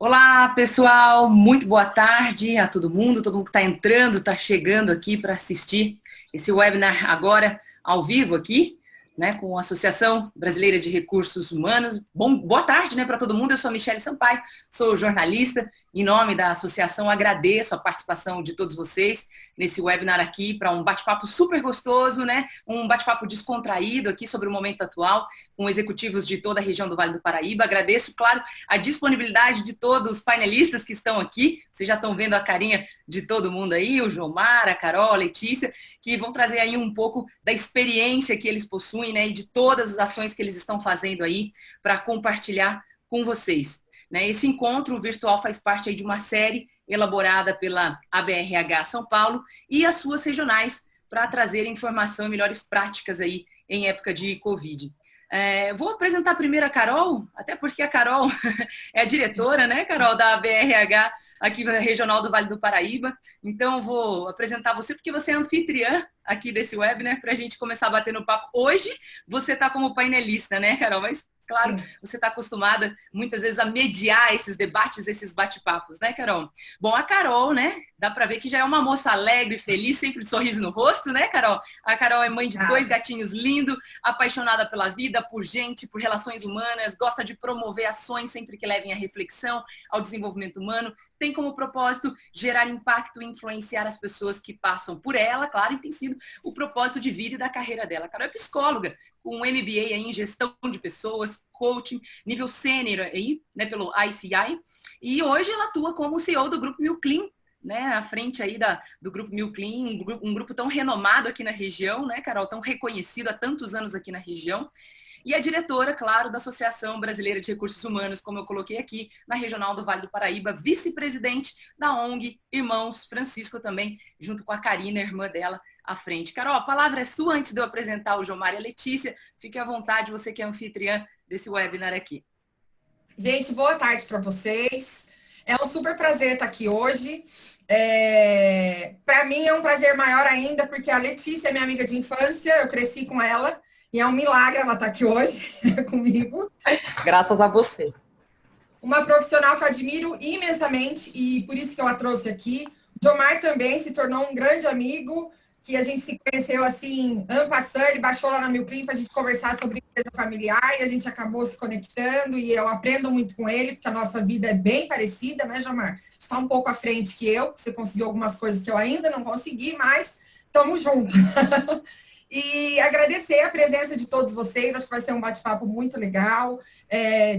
Olá, pessoal, muito boa tarde a todo mundo que está entrando, está chegando aqui para assistir esse webinar agora ao vivo aqui, né, com a Associação Brasileira de Recursos Humanos. Boa tarde, né, para todo mundo. Eu sou a Michele Sampaio, sou jornalista. Em nome da associação, agradeço a participação de todos vocês nesse webinar aqui para um bate-papo super gostoso, né, um bate-papo descontraído aqui sobre o momento atual, com executivos de toda a região do Vale do Paraíba. Agradeço, claro, a disponibilidade de todos os painelistas que estão aqui. Vocês já estão vendo a carinha de todo mundo aí, o Jomar, a Carol, a Letícia, que vão trazer aí um pouco da experiência que eles possuem, né, e de todas as ações que eles estão fazendo aí para compartilhar com vocês. Né? Esse encontro virtual faz parte aí de uma série elaborada pela ABRH São Paulo e as suas regionais para trazer informação e melhores práticas aí em época de Covid. Vou apresentar primeiro a Carol, até porque a Carol é a diretora, né, Carol, da ABRH aqui na Regional do Vale do Paraíba. Então, vou apresentar você, porque você é anfitriã aqui desse webinar, para a gente começar a bater no papo. Hoje, você está como painelista, né, Carol? Mas, claro, você está acostumada, muitas vezes, a mediar esses debates, esses bate-papos, né, Carol? Bom, a Carol, né, dá para ver que já é uma moça alegre, feliz, sempre de sorriso no rosto, né, Carol? A Carol é mãe de 2 gatinhos lindos, apaixonada pela vida, por gente, por relações humanas, gosta de promover ações sempre que levem à reflexão, ao desenvolvimento humano, tem como propósito gerar impacto e influenciar as pessoas que passam por ela, claro, e tem sido o propósito de vida e da carreira dela. A Carol é psicóloga, com um MBA aí em gestão de pessoas, coaching, nível sênior aí, né, pelo ICI, e hoje ela atua como CEO do Grupo Milclean, né, à frente aí do Grupo Milclean, um grupo tão renomado aqui na região, né, Carol, tão reconhecido há tantos anos aqui na região. E a diretora, claro, da Associação Brasileira de Recursos Humanos, como eu coloquei aqui, na Regional do Vale do Paraíba, vice-presidente da ONG Irmãos Francisco também, junto com a Karina, irmã dela, à frente. Carol, a palavra é sua antes de eu apresentar o Jomar e a Letícia. Fique à vontade, você que é anfitriã desse webinar aqui. Gente, boa tarde para vocês. É um super prazer estar aqui hoje. Para mim é um prazer maior ainda, porque a Letícia é minha amiga de infância, eu cresci com ela. E é um milagre ela estar aqui hoje comigo. Graças a você. Uma profissional que eu admiro imensamente e por isso que eu a trouxe aqui. O Jomar também se tornou um grande amigo, que a gente se conheceu assim, ano passado, ele baixou lá na Milclean para a gente conversar sobre empresa familiar e a gente acabou se conectando e eu aprendo muito com ele, porque a nossa vida é bem parecida, né, Jomar? Está um pouco à frente que eu, você conseguiu algumas coisas que eu ainda não consegui, mas estamos juntos. E agradecer a presença de todos vocês, acho que vai ser um bate-papo muito legal,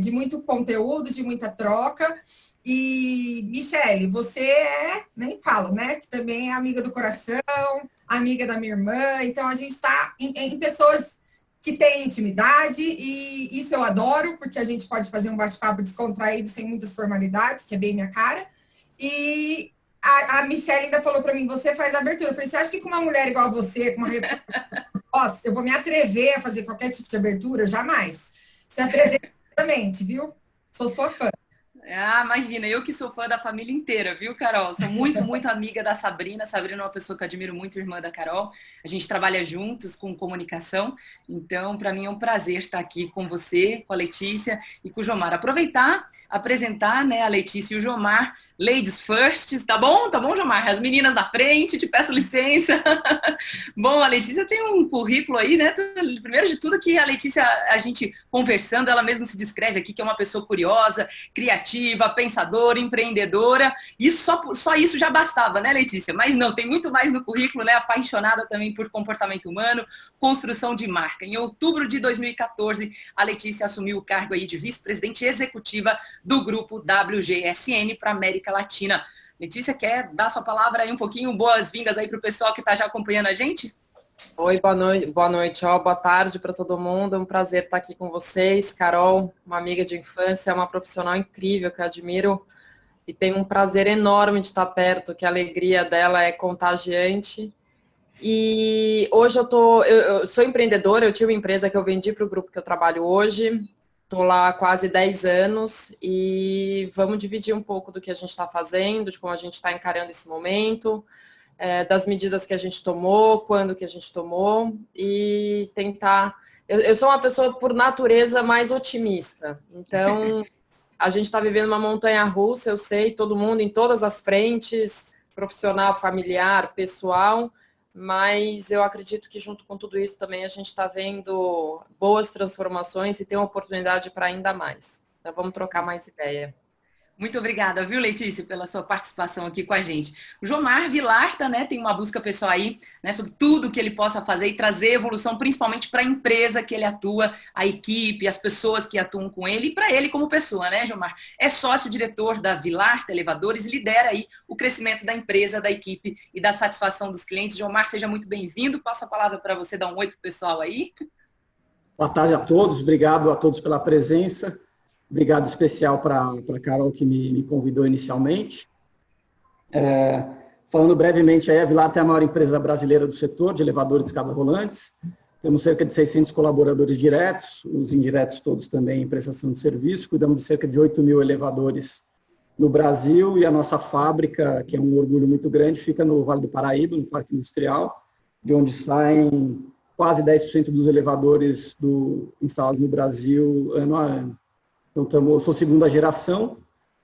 de muito conteúdo, de muita troca. E, Michele, você nem falo, né? Que também é amiga do coração, amiga da minha irmã, então a gente está em pessoas que têm intimidade, e isso eu adoro, porque a gente pode fazer um bate-papo descontraído, sem muitas formalidades, que é bem minha cara. E a Michele ainda falou para mim, você faz a abertura. Eu falei, você acha que com uma mulher igual você, com uma nossa, eu vou me atrever a fazer qualquer tipo de abertura? Jamais. Se apresenta exatamente, viu? Sou sua fã. Ah, imagina, eu que sou fã da família inteira, viu, Carol? Sou muito, muito amiga da Sabrina. Sabrina é uma pessoa que eu admiro muito, irmã da Carol. A gente trabalha juntos com comunicação. Então, para mim é um prazer estar aqui com você, com a Letícia e com o Jomar. Aproveitar, apresentar, né, a Letícia e o Jomar. Ladies first, tá bom? Tá bom, Jomar? As meninas na frente, te peço licença. Bom, a Letícia tem um currículo aí, né? Primeiro de tudo que a Letícia, a gente conversando, ela mesma se descreve aqui que é uma pessoa curiosa, criativa, pensadora, empreendedora. Isso só isso já bastava, né, Letícia? Mas não, tem muito mais no currículo, né? Apaixonada também por comportamento humano, construção de marca. Em outubro de 2014, a Letícia assumiu o cargo aí de vice-presidente executiva do grupo WGSN para América Latina. Letícia, quer dar sua palavra aí um pouquinho? Boas-vindas aí para o pessoal que está já acompanhando a gente? Oi, boa noite, boa tarde para todo mundo. É um prazer estar aqui com vocês. Carol, uma amiga de infância, uma profissional incrível que eu admiro e tenho um prazer enorme de estar perto, que a alegria dela é contagiante. E hoje eu sou empreendedora, eu tinha uma empresa que eu vendi para o grupo que eu trabalho hoje. Estou lá há quase 10 anos e vamos dividir um pouco do que a gente está fazendo, de como a gente está encarando esse momento, das medidas que a gente tomou, quando que a gente tomou, e tentar... Eu sou uma pessoa, por natureza, mais otimista. Então, A gente está vivendo uma montanha-russa, eu sei, todo mundo em todas as frentes, profissional, familiar, pessoal, mas eu acredito que junto com tudo isso também a gente está vendo boas transformações e tem uma oportunidade para ainda mais. Então vamos trocar mais ideia. Muito obrigada, viu, Letícia, pela sua participação aqui com a gente. O Jomar Vilarta, né, tem uma busca pessoal aí, né, sobre tudo que ele possa fazer e trazer evolução, principalmente para a empresa que ele atua, a equipe, as pessoas que atuam com ele e para ele como pessoa, né, Jomar? É sócio-diretor da Vilarta Elevadores e lidera aí o crescimento da empresa, da equipe e da satisfação dos clientes. Jomar, seja muito bem-vindo. Passo a palavra para você dar um oi para o pessoal aí. Boa tarde a todos, obrigado a todos pela presença. Obrigado especial para a Carol, que me convidou inicialmente. Falando brevemente, a Vilarta é a maior empresa brasileira do setor de elevadores e escadas rolantes. Temos cerca de 600 colaboradores diretos, os indiretos todos também em prestação de serviço. Cuidamos de cerca de 8.000 elevadores no Brasil e a nossa fábrica, que é um orgulho muito grande, fica no Vale do Paraíba, no Parque Industrial, de onde saem quase 10% dos elevadores instalados no Brasil ano a ano. Então, eu sou segunda geração,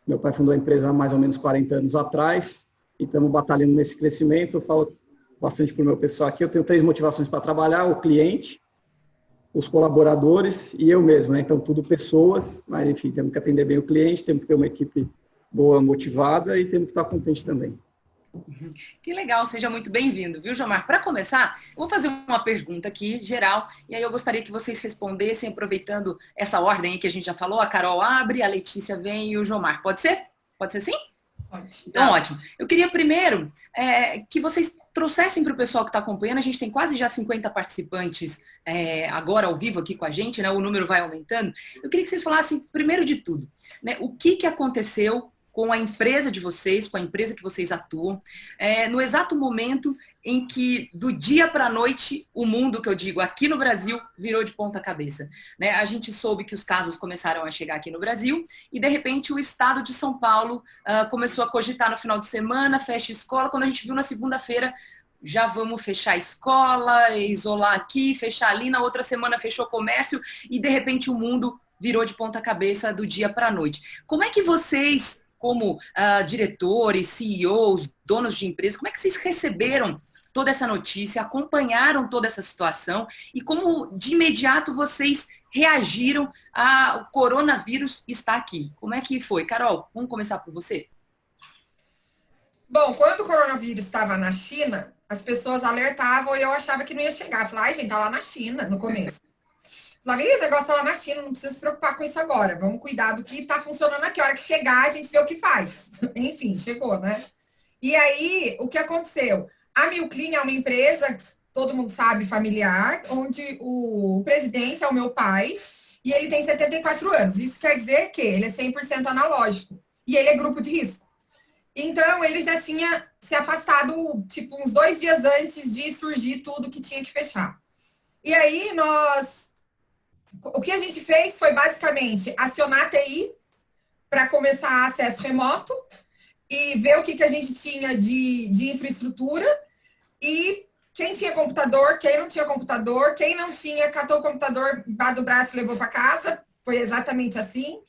meu pai fundou a empresa há mais ou menos 40 anos atrás, e estamos batalhando nesse crescimento. Eu falo bastante para o meu pessoal aqui, eu tenho 3 motivações para trabalhar: o cliente, os colaboradores e eu mesmo, né? Então, tudo pessoas, mas enfim, temos que atender bem o cliente, temos que ter uma equipe boa, motivada e temos que estar contente também. Que legal, seja muito bem-vindo, viu, Jomar? Para começar, eu vou fazer uma pergunta aqui, geral, e aí eu gostaria que vocês respondessem, aproveitando essa ordem aí que a gente já falou. A Carol abre, a Letícia vem e o Jomar. Pode ser? Pode ser sim? Pode. Então, ótimo. Eu queria primeiro que vocês trouxessem para o pessoal que está acompanhando. A gente tem quase já 50 participantes agora ao vivo aqui com a gente, né? O número vai aumentando. Eu queria que vocês falassem, primeiro de tudo, né, o que aconteceu com a empresa de vocês, com a empresa que vocês atuam, no exato momento em que, do dia para a noite, o mundo, que eu digo, aqui no Brasil, virou de ponta cabeça. Né? A gente soube que os casos começaram a chegar aqui no Brasil e, de repente, o estado de São Paulo começou a cogitar no final de semana, fecha escola. Quando a gente viu na segunda-feira, já vamos fechar a escola, isolar aqui, fechar ali. Na outra semana fechou o comércio e, de repente, o mundo virou de ponta cabeça do dia para a noite. Como é que vocês, como diretores, CEOs, donos de empresas, como é que vocês receberam toda essa notícia, acompanharam toda essa situação e como de imediato vocês reagiram ao coronavírus estar aqui? Como é que foi? Carol, vamos começar por você? Bom, quando o coronavírus estava na China, as pessoas alertavam e eu achava que não ia chegar. Eu falava, ai, gente, tá lá na China, no começo. Lá vem o negócio lá na China, não precisa se preocupar com isso agora. Vamos cuidar do que está funcionando aqui. A hora que chegar, a gente vê o que faz. Enfim, chegou, né? E aí, o que aconteceu? A Milclean é uma empresa, todo mundo sabe, familiar, onde o presidente é o meu pai e ele tem 74 anos. Isso quer dizer que ele é 100% analógico e ele é grupo de risco. Então, ele já tinha se afastado, tipo, uns 2 dias antes de surgir tudo que tinha que fechar. E aí, o que a gente fez foi basicamente acionar a TI para começar acesso remoto e ver o que a gente tinha de infraestrutura e quem tinha computador, quem não tinha computador, quem não tinha, catou o computador embaixo do braço e levou para casa, foi exatamente assim.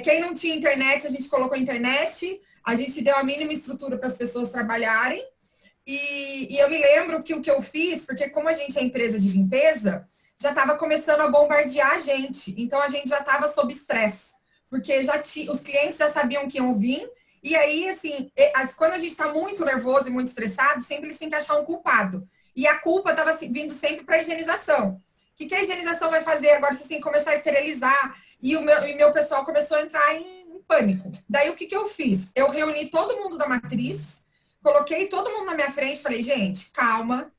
Quem não tinha internet, a gente colocou internet, a gente deu a mínima estrutura para as pessoas trabalharem e eu me lembro que o que eu fiz, porque como a gente é empresa de limpeza, já estava começando a bombardear a gente. Então, a gente já estava sob estresse. Porque os clientes já sabiam que iam vir. E aí, assim, quando a gente está muito nervoso e muito estressado, sempre eles têm que achar um culpado. E a culpa estava vindo sempre para a higienização. O que a higienização vai fazer? Agora vocês têm que começar a esterilizar. E o meu pessoal começou a entrar em pânico. Daí, o que eu fiz? Eu reuni todo mundo da matriz, coloquei todo mundo na minha frente, falei, gente, calma,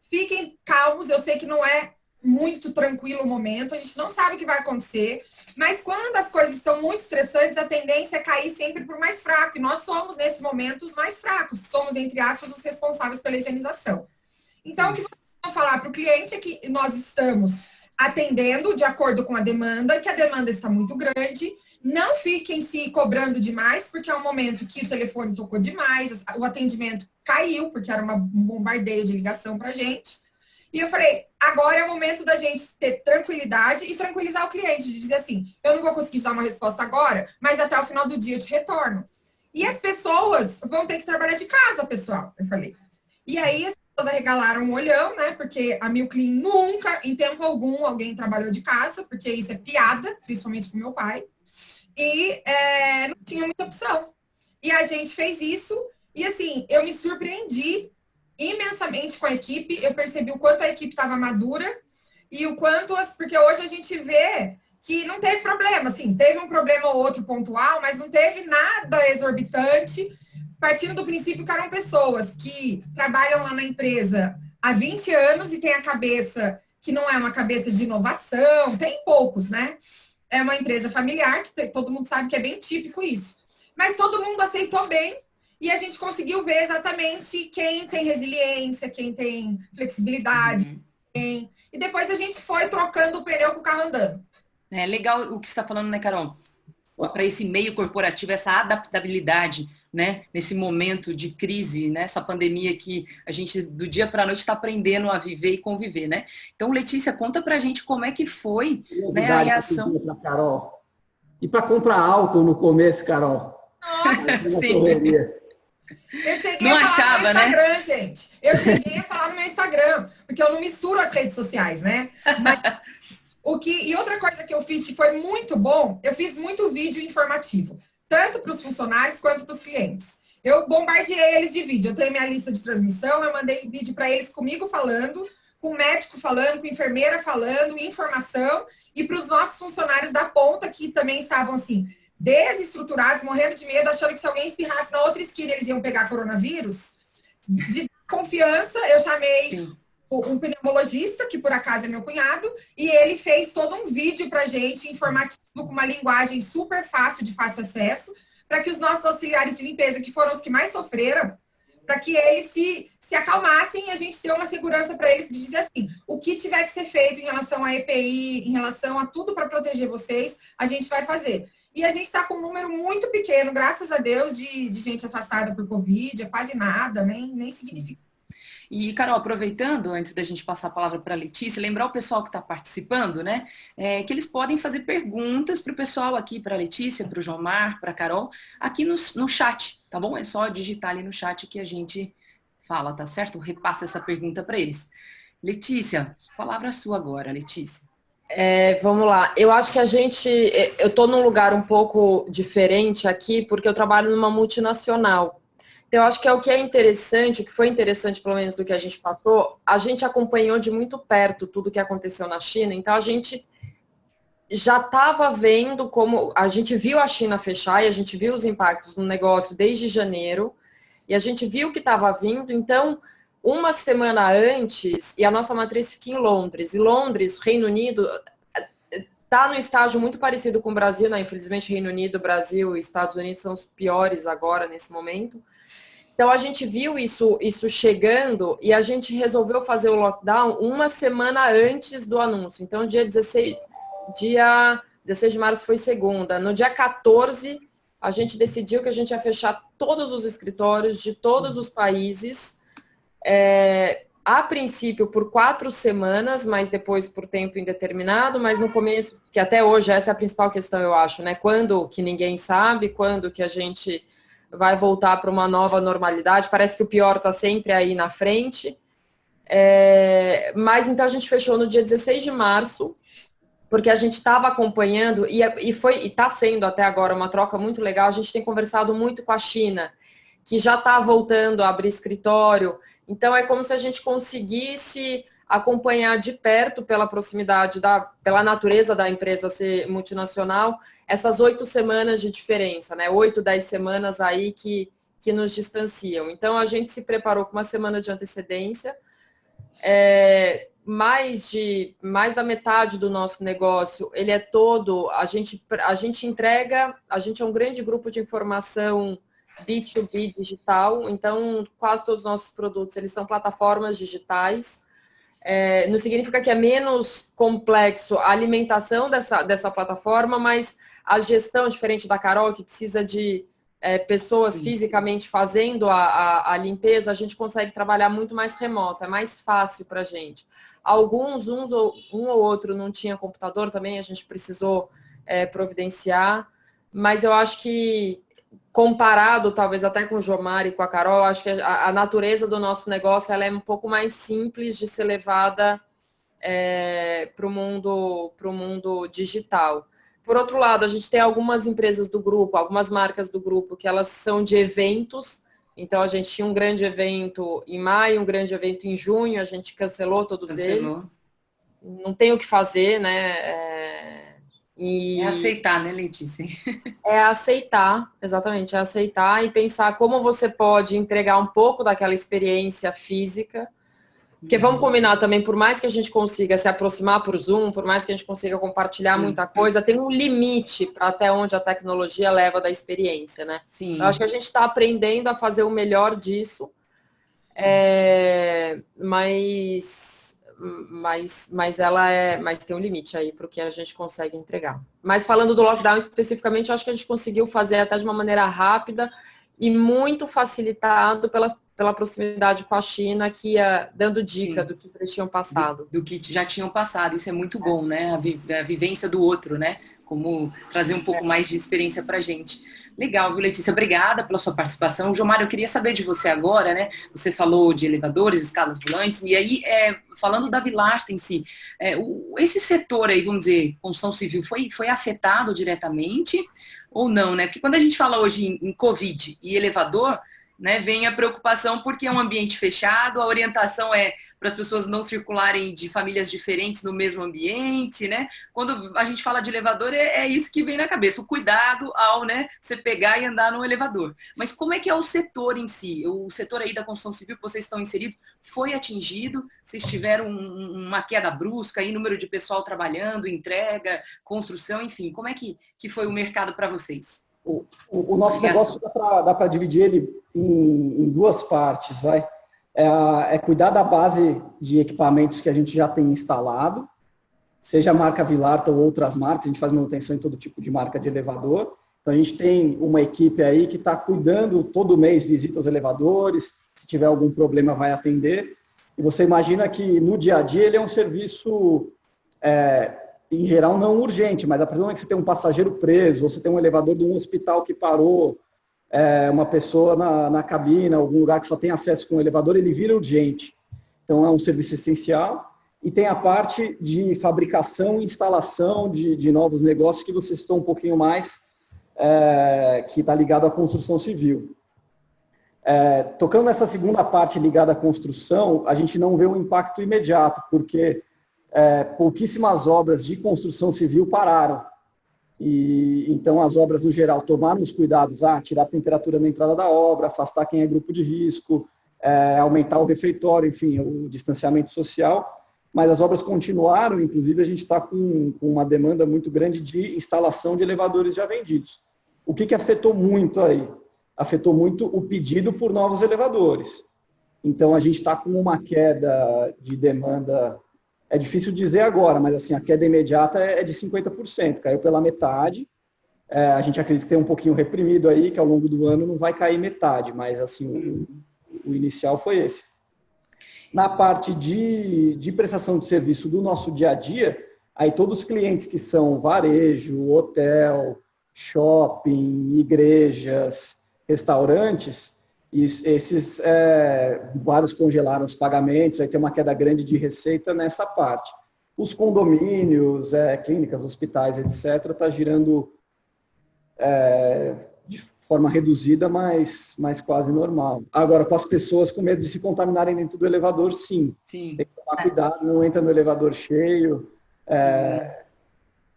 fiquem calmos, eu sei que não é muito tranquilo o momento, a gente não sabe o que vai acontecer, mas quando as coisas são muito estressantes, a tendência é cair sempre por mais fraco, e nós somos, nesse momento, os mais fracos, somos, entre aspas, os responsáveis pela higienização. Então, o que vou falar para o cliente é que nós estamos atendendo de acordo com a demanda, que a demanda está muito grande, não fiquem se cobrando demais, porque é um momento que o telefone tocou demais, o atendimento caiu, porque era um bombardeio de ligação para a gente. E eu falei, agora é o momento da gente ter tranquilidade e tranquilizar o cliente, de dizer assim, eu não vou conseguir dar uma resposta agora, mas até o final do dia eu te retorno. E as pessoas vão ter que trabalhar de casa, pessoal, eu falei. E aí as pessoas arregalaram o olhão, né? Porque a Milclean nunca, em tempo algum, alguém trabalhou de casa, porque isso é piada, principalmente com meu pai. E não tinha muita opção. E a gente fez isso, e assim, eu me surpreendi imensamente com a equipe, eu percebi o quanto a equipe estava madura, e o quanto, porque hoje a gente vê que não teve problema, assim, teve um problema ou outro pontual, mas não teve nada exorbitante, partindo do princípio que eram pessoas que trabalham lá na empresa há 20 anos e tem a cabeça que não é uma cabeça de inovação, tem poucos, né? É uma empresa familiar, que todo mundo sabe que é bem típico isso. Mas todo mundo aceitou bem e a gente conseguiu ver exatamente quem tem resiliência, quem tem flexibilidade, quem... E depois a gente foi trocando o pneu com o carro andando. É legal o que você está falando, né, Carol? Para esse meio corporativo, essa adaptabilidade, né, nesse momento de crise, né, essa pandemia que a gente do dia para a noite está aprendendo a viver e conviver, né? Então, Letícia, conta para a gente como é que foi, né, a reação. Pra Carol. E para comprar álcool no começo, Carol. Nossa, sim. Eu cheguei não a falar achava, no meu Instagram, né? gente. Eu cheguei a falar no meu Instagram, porque eu não misturo as redes sociais, né? Mas e outra coisa que eu fiz que foi muito bom, eu fiz muito vídeo informativo, tanto para os funcionários quanto para os clientes. Eu bombardeei eles de vídeo. Eu tenho minha lista de transmissão, eu mandei vídeo para eles comigo falando, com o médico falando, com a enfermeira falando, informação, e para os nossos funcionários da ponta, que também estavam assim, desestruturados, morrendo de medo, achando que se alguém espirrasse na outra esquina, eles iam pegar coronavírus. De confiança, eu chamei... Sim. Um pneumologista, que por acaso é meu cunhado, e ele fez todo um vídeo pra gente, informativo, com uma linguagem super fácil, de fácil acesso, para que os nossos auxiliares de limpeza, que foram os que mais sofreram, para que eles se acalmassem e a gente ter uma segurança para eles de dizer assim, o que tiver que ser feito em relação à EPI, em relação a tudo para proteger vocês, a gente vai fazer. E a gente está com um número muito pequeno, graças a Deus, de gente afastada por Covid, é quase nada, nem significa. E, Carol, aproveitando, antes da gente passar a palavra para a Letícia, lembrar o pessoal que está participando, né, que eles podem fazer perguntas para o pessoal aqui, para a Letícia, para o Jomar, para a Carol, aqui no chat, tá bom? É só digitar ali no chat que a gente fala, tá certo? Repassa essa pergunta para eles. Letícia, palavra sua agora, Letícia. Vamos lá. Eu acho que eu estou num lugar um pouco diferente aqui, porque eu trabalho numa multinacional. Então, eu acho que é o que é interessante, o que foi interessante, pelo menos, do que a gente passou, a gente acompanhou de muito perto tudo o que aconteceu na China, então a gente já estava vendo como... A gente viu a China fechar e a gente viu os impactos no negócio desde janeiro, e a gente viu que estava vindo, então, uma semana antes, e a nossa matriz fica em Londres, e Londres, Reino Unido, está no estágio muito parecido com o Brasil, né? Infelizmente, Reino Unido, Brasil e Estados Unidos são os piores agora, nesse momento. Então, a gente viu isso chegando e a gente resolveu fazer o lockdown uma semana antes do anúncio. Então, dia 16 de março foi segunda. No dia 14, a gente decidiu que a gente ia fechar todos os escritórios de todos os países, a princípio por 4 semanas, mas depois por tempo indeterminado, mas no começo, que até hoje essa é a principal questão, eu acho, né? Quando que ninguém sabe, quando que a gente vai voltar para uma nova normalidade, parece que o pior está sempre aí na frente, mas então a gente fechou no dia 16 de março, porque a gente estava acompanhando, e está sendo até agora uma troca muito legal, a gente tem conversado muito com a China, que já está voltando a abrir escritório, então é como se a gente conseguisse acompanhar de perto, pela proximidade, pela natureza da empresa ser multinacional, essas 8 semanas de diferença, né? 8, 10 semanas aí que nos distanciam. Então, a gente se preparou com uma semana de antecedência. Mais da metade do nosso negócio, ele é todo, a gente entrega, a gente é um grande grupo de informação B2B digital, então quase todos os nossos produtos, eles são plataformas digitais. Não significa que é menos complexo a alimentação dessa plataforma, mas a gestão, diferente da Carol, que precisa de pessoas fisicamente fazendo a limpeza, a gente consegue trabalhar muito mais remoto, é mais fácil para a gente. Um ou outro não tinha computador também, a gente precisou providenciar, mas eu acho que, comparado talvez até com o Jomar e com a Carol, acho que a natureza do nosso negócio ela é um pouco mais simples de ser levada para o mundo digital. Por outro lado, a gente tem algumas empresas do grupo, algumas marcas do grupo, que elas são de eventos. Então, a gente tinha um grande evento em maio, um grande evento em junho, a gente cancelou todos eles. Não tem o que fazer, né? É aceitar, né, Letícia? É aceitar, exatamente, é aceitar e pensar como você pode entregar um pouco daquela experiência física. Porque vamos combinar também, por mais que a gente consiga se aproximar por Zoom, por mais que a gente consiga compartilhar muita coisa, tem um limite para até onde a tecnologia leva da experiência, né? Sim. Eu acho que a gente está aprendendo a fazer o melhor disso, mas tem um limite aí para o que a gente consegue entregar. Mas falando do lockdown especificamente, eu acho que a gente conseguiu fazer até de uma maneira rápida e muito facilitado pela proximidade com a China, que ia dando dica do que eles tinham passado. Do que já tinham passado. Isso é muito bom, né? A vivência do outro, né? Como trazer um pouco mais de experiência pra gente. Legal, viu, Letícia? Obrigada pela sua participação. Jomar, eu queria saber de você agora, né? Você falou de elevadores, escadas volantes, e aí, falando da Vilarte em si, esse setor aí, vamos dizer, construção civil, foi afetado diretamente ou não, né? Porque quando a gente fala hoje em Covid e elevador, né, vem a preocupação porque é um ambiente fechado, a orientação é para as pessoas não circularem de famílias diferentes no mesmo ambiente, né? Quando a gente fala de elevador, é isso que vem na cabeça, o cuidado ao, né, você pegar e andar no elevador. Mas como é que é o setor em si? O setor aí da construção civil que vocês estão inseridos foi atingido? Vocês tiveram uma queda brusca aí, número de pessoal trabalhando, entrega, construção, enfim, como é que foi o mercado para vocês? O nosso negócio dá para dividir ele em duas partes, vai. É cuidar da base de equipamentos que a gente já tem instalado, seja a marca Vilarte ou outras marcas, a gente faz manutenção em todo tipo de marca de elevador. Então a gente tem uma equipe aí que está cuidando todo mês, visita os elevadores, se tiver algum problema vai atender. E você imagina que no dia a dia ele é um serviço em geral não urgente, mas a partir do momento que você tem um passageiro preso, ou você tem um elevador de um hospital que parou, uma pessoa na cabine, algum lugar que só tem acesso com o elevador, ele vira urgente. Então é um serviço essencial. E tem a parte de fabricação e instalação de novos negócios que você citou um pouquinho mais, que está ligado à construção civil. Tocando nessa segunda parte ligada à construção, a gente não vê um impacto imediato, porque pouquíssimas obras de construção civil pararam. E então as obras, no geral, tomaram os cuidados, tirar a temperatura na entrada da obra, afastar quem é grupo de risco, aumentar o refeitório, enfim, o distanciamento social. Mas as obras continuaram, inclusive a gente está com uma demanda muito grande de instalação de elevadores já vendidos. O que afetou muito aí? Afetou muito o pedido por novos elevadores. Então a gente está com uma queda de demanda. É difícil dizer agora, mas assim, a queda imediata é de 50%, caiu pela metade. A gente acredita que tem um pouquinho reprimido aí, que ao longo do ano não vai cair metade, mas assim, o inicial foi esse. Na parte de prestação de serviço do nosso dia a dia, aí todos os clientes que são varejo, hotel, shopping, igrejas, restaurantes, esses vários congelaram os pagamentos, aí tem uma queda grande de receita nessa parte. Os condomínios, clínicas, hospitais, etc., está girando de forma reduzida, mas quase normal. Agora, com as pessoas com medo de se contaminarem dentro do elevador, sim. Tem que tomar cuidado, não entra no elevador cheio.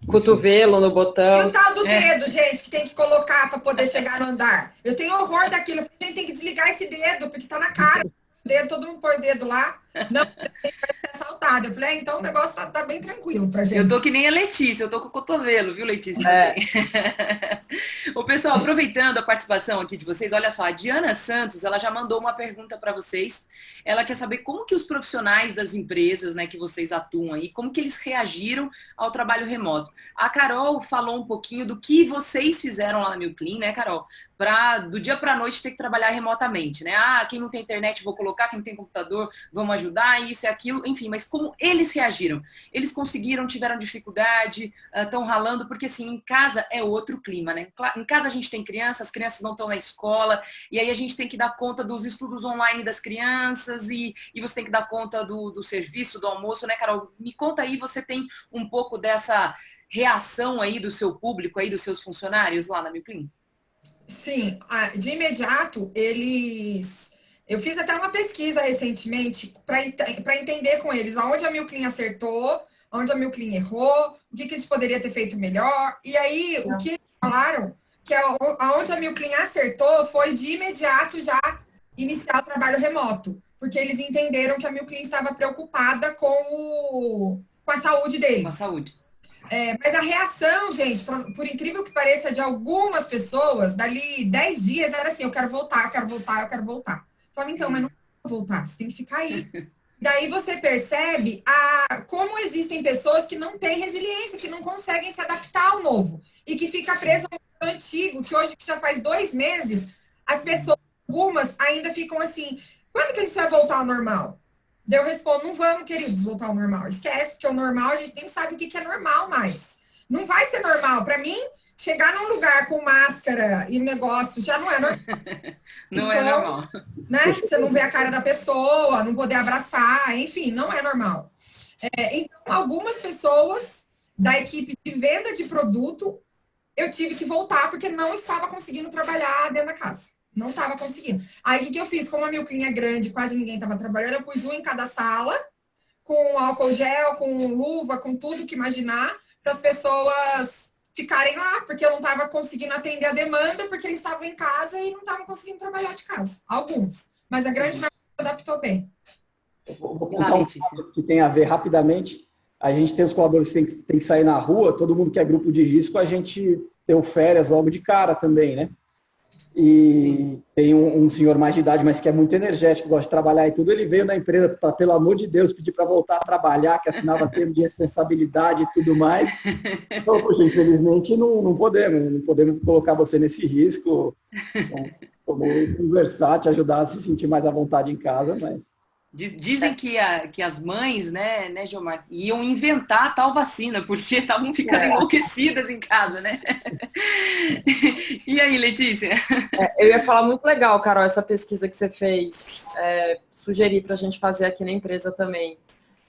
Cotovelo no botão. E o tal do dedo, gente, que tem que colocar para poder chegar no andar. Eu tenho horror daquilo. A gente tem que desligar esse dedo, porque tá na cara. O dedo, todo mundo põe o dedo lá. Não, vai ser assaltado. Eu falei, então o negócio tá bem tranquilo pra gente. Eu tô que nem a Letícia, eu tô com o cotovelo, viu, Letícia? Ô, pessoal, aproveitando a participação aqui de vocês, olha só, a Diana Santos, ela já mandou uma pergunta para vocês. Ela quer saber como que os profissionais das empresas, né, que vocês atuam aí, como que eles reagiram ao trabalho remoto. A Carol falou um pouquinho do que vocês fizeram lá na Milclean, né, Carol? Do dia para a noite ter que trabalhar remotamente, né? Ah, quem não tem internet vou colocar, quem não tem computador vamos ajudar, isso e aquilo, enfim, mas como eles reagiram? Eles conseguiram, tiveram dificuldade, estão ralando, porque assim, em casa é outro clima, né? Em casa a gente tem crianças, as crianças não estão na escola, e aí a gente tem que dar conta dos estudos online das crianças, e você tem que dar conta do serviço, do almoço, né, Carol? Me conta aí, você tem um pouco dessa reação aí do seu público, aí dos seus funcionários lá na Milclean? Sim, de imediato, eu fiz até uma pesquisa recentemente para entender com eles aonde a Milclean acertou, onde a Milclean errou, o que eles poderiam ter feito melhor. E aí, o que eles falaram, que aonde a Milclean acertou foi de imediato já iniciar o trabalho remoto, porque eles entenderam que a Milclean estava preocupada com a saúde deles. Com a saúde. Mas a reação, gente, por incrível que pareça, de algumas pessoas, dali 10 dias, era assim, eu quero voltar, eu quero voltar, eu quero voltar. Eu falava, então, mas não vou voltar, você tem que ficar aí. Daí você percebe como existem pessoas que não têm resiliência, que não conseguem se adaptar ao novo, e que fica presa ao antigo, que hoje que já faz 2 meses, as pessoas, algumas, ainda ficam assim, quando que a gente vai voltar ao normal? Daí eu respondo, não vamos, queridos, voltar ao normal. Esquece, porque o normal, a gente nem sabe o que é normal mais. Não vai ser normal. Para mim, chegar num lugar com máscara e negócio já não é normal. Não então, é normal. Né, você não vê a cara da pessoa, não poder abraçar, enfim, não é normal. Então, algumas pessoas da equipe de venda de produto, eu tive que voltar porque não estava conseguindo trabalhar dentro da casa. Não estava conseguindo. Aí, o que eu fiz? Como a Milclean é grande, quase ninguém estava trabalhando, eu pus um em cada sala, com álcool gel, com luva, com tudo que imaginar, para as pessoas ficarem lá, porque eu não estava conseguindo atender a demanda, porque eles estavam em casa e não estavam conseguindo trabalhar de casa. Alguns. Mas a grande maioria adaptou bem. Vou contar um fato que tem a ver rapidamente. A gente tem os colaboradores que tem que sair na rua, todo mundo que é grupo de risco, a gente deu férias logo de cara também, né? E sim, tem um senhor mais de idade, mas que é muito energético, gosta de trabalhar e tudo, ele veio na empresa para, pelo amor de Deus, pedir para voltar a trabalhar, que assinava termo de responsabilidade e tudo mais. Então, poxa, infelizmente não podemos colocar você nesse risco. Então, vamos conversar, te ajudar a se sentir mais à vontade em casa, mas... Dizem que as mães, né, Gilmar, iam inventar a tal vacina, porque estavam ficando enlouquecidas em casa, né? E aí, Letícia? Eu ia falar muito legal, Carol, essa pesquisa que você fez. Sugerir para a gente fazer aqui na empresa também.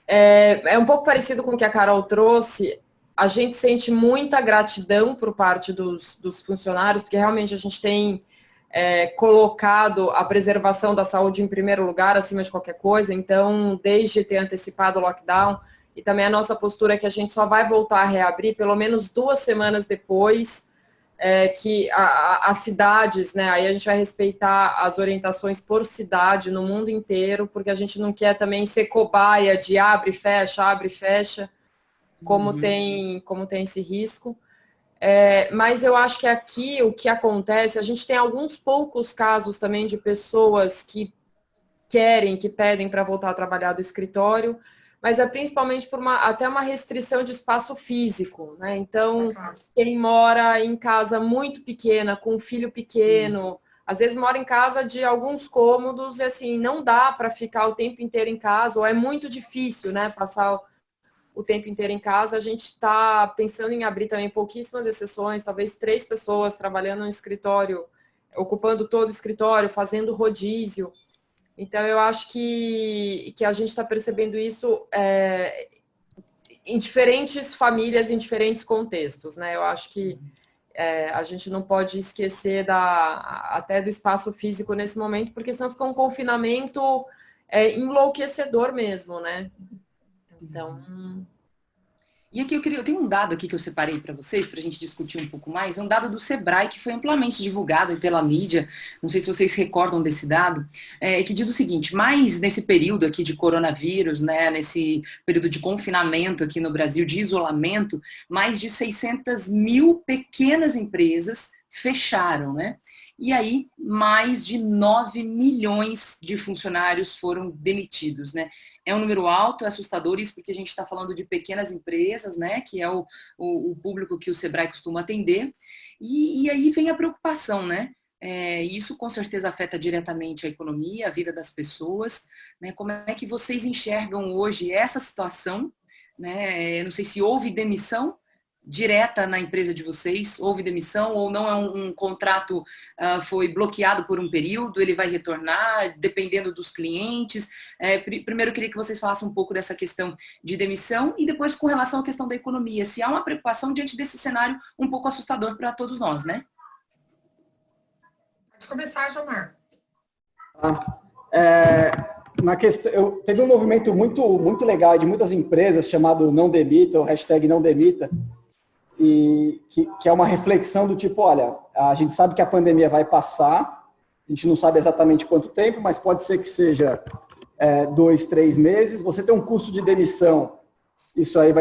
É um pouco parecido com o que a Carol trouxe. A gente sente muita gratidão por parte dos funcionários, porque realmente a gente tem... colocado a preservação da saúde em primeiro lugar, acima de qualquer coisa. Então, desde ter antecipado o lockdown, e também a nossa postura é que a gente só vai voltar a reabrir pelo menos 2 semanas depois que as cidades, né, aí a gente vai respeitar as orientações por cidade no mundo inteiro, porque a gente não quer também ser cobaia de abre e fecha, como tem esse risco. Mas eu acho que aqui o que acontece, a gente tem alguns poucos casos também de pessoas que pedem para voltar a trabalhar do escritório, mas é principalmente por até uma restrição de espaço físico, né? Então, quem mora em casa muito pequena, com um filho pequeno, às vezes mora em casa de alguns cômodos e assim, não dá para ficar o tempo inteiro em casa, ou é muito difícil, né, passar o tempo inteiro em casa. A gente está pensando em abrir também pouquíssimas exceções, talvez 3 pessoas trabalhando no escritório, ocupando todo o escritório, fazendo rodízio. Então, eu acho que a gente está percebendo isso em diferentes famílias, em diferentes contextos, né? Eu acho que a gente não pode esquecer até do espaço físico nesse momento, porque senão fica um confinamento enlouquecedor mesmo, né? Então... E aqui eu tenho um dado aqui que eu separei para vocês, para a gente discutir um pouco mais, é um dado do Sebrae que foi amplamente divulgado pela mídia, não sei se vocês recordam desse dado, que diz o seguinte: mais nesse período aqui de coronavírus, né, nesse período de confinamento aqui no Brasil, de isolamento, mais de 600 mil pequenas empresas fecharam, né? E aí, mais de 9 milhões de funcionários foram demitidos, né? É um número alto, é assustador, isso porque a gente está falando de pequenas empresas, né? Que é o público que o Sebrae costuma atender. E aí vem a preocupação, né? Isso com certeza afeta diretamente a economia, a vida das pessoas, né? Como é que vocês enxergam hoje essa situação, né? Não sei se houve demissão direta na empresa de vocês, houve demissão ou não, é um contrato foi bloqueado por um período, ele vai retornar, dependendo dos clientes. Primeiro eu queria que vocês falassem um pouco dessa questão de demissão e depois com relação à questão da economia, se há uma preocupação diante desse cenário um pouco assustador para todos nós, né? Pode começar, Jomar. Na questão, teve um movimento muito legal de muitas empresas chamado Não Demita, ou hashtag Não Demita, e que é uma reflexão do tipo, olha, a gente sabe que a pandemia vai passar, a gente não sabe exatamente quanto tempo, mas pode ser que seja 2, 3 meses, você tem um custo de demissão, isso aí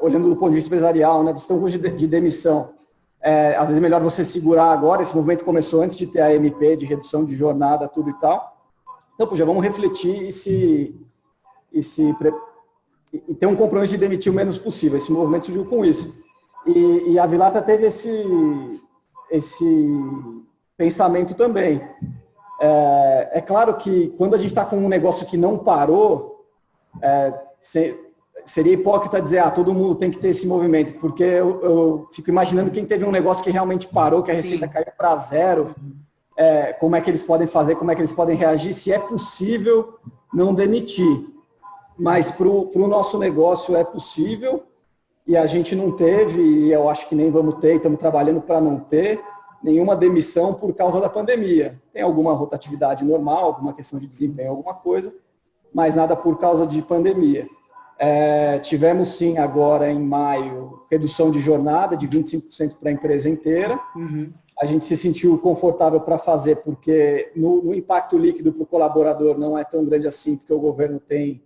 olhando do ponto de vista empresarial, né, você tem um custo de demissão, às vezes é melhor você segurar agora, esse movimento começou antes de ter a MP, de redução de jornada, tudo e tal, então, já vamos refletir e ter um compromisso de demitir o menos possível. Esse movimento surgiu com isso. E a Vilata teve esse pensamento também. É claro que quando a gente está com um negócio que não parou, seria hipócrita dizer, todo mundo tem que ter esse movimento, porque eu fico imaginando quem teve um negócio que realmente parou, que a receita caiu para zero, como é que eles podem fazer, como é que eles podem reagir, se é possível não demitir. Mas para o nosso negócio é possível, e a gente não teve, e eu acho que nem vamos ter, e estamos trabalhando para não ter, nenhuma demissão por causa da pandemia. Tem alguma rotatividade normal, alguma questão de desempenho, alguma coisa, mas nada por causa de pandemia. Tivemos sim agora em maio redução de jornada de 25% para a empresa inteira. A gente se sentiu confortável para fazer, porque no impacto líquido para o colaborador não é tão grande assim, porque o governo tem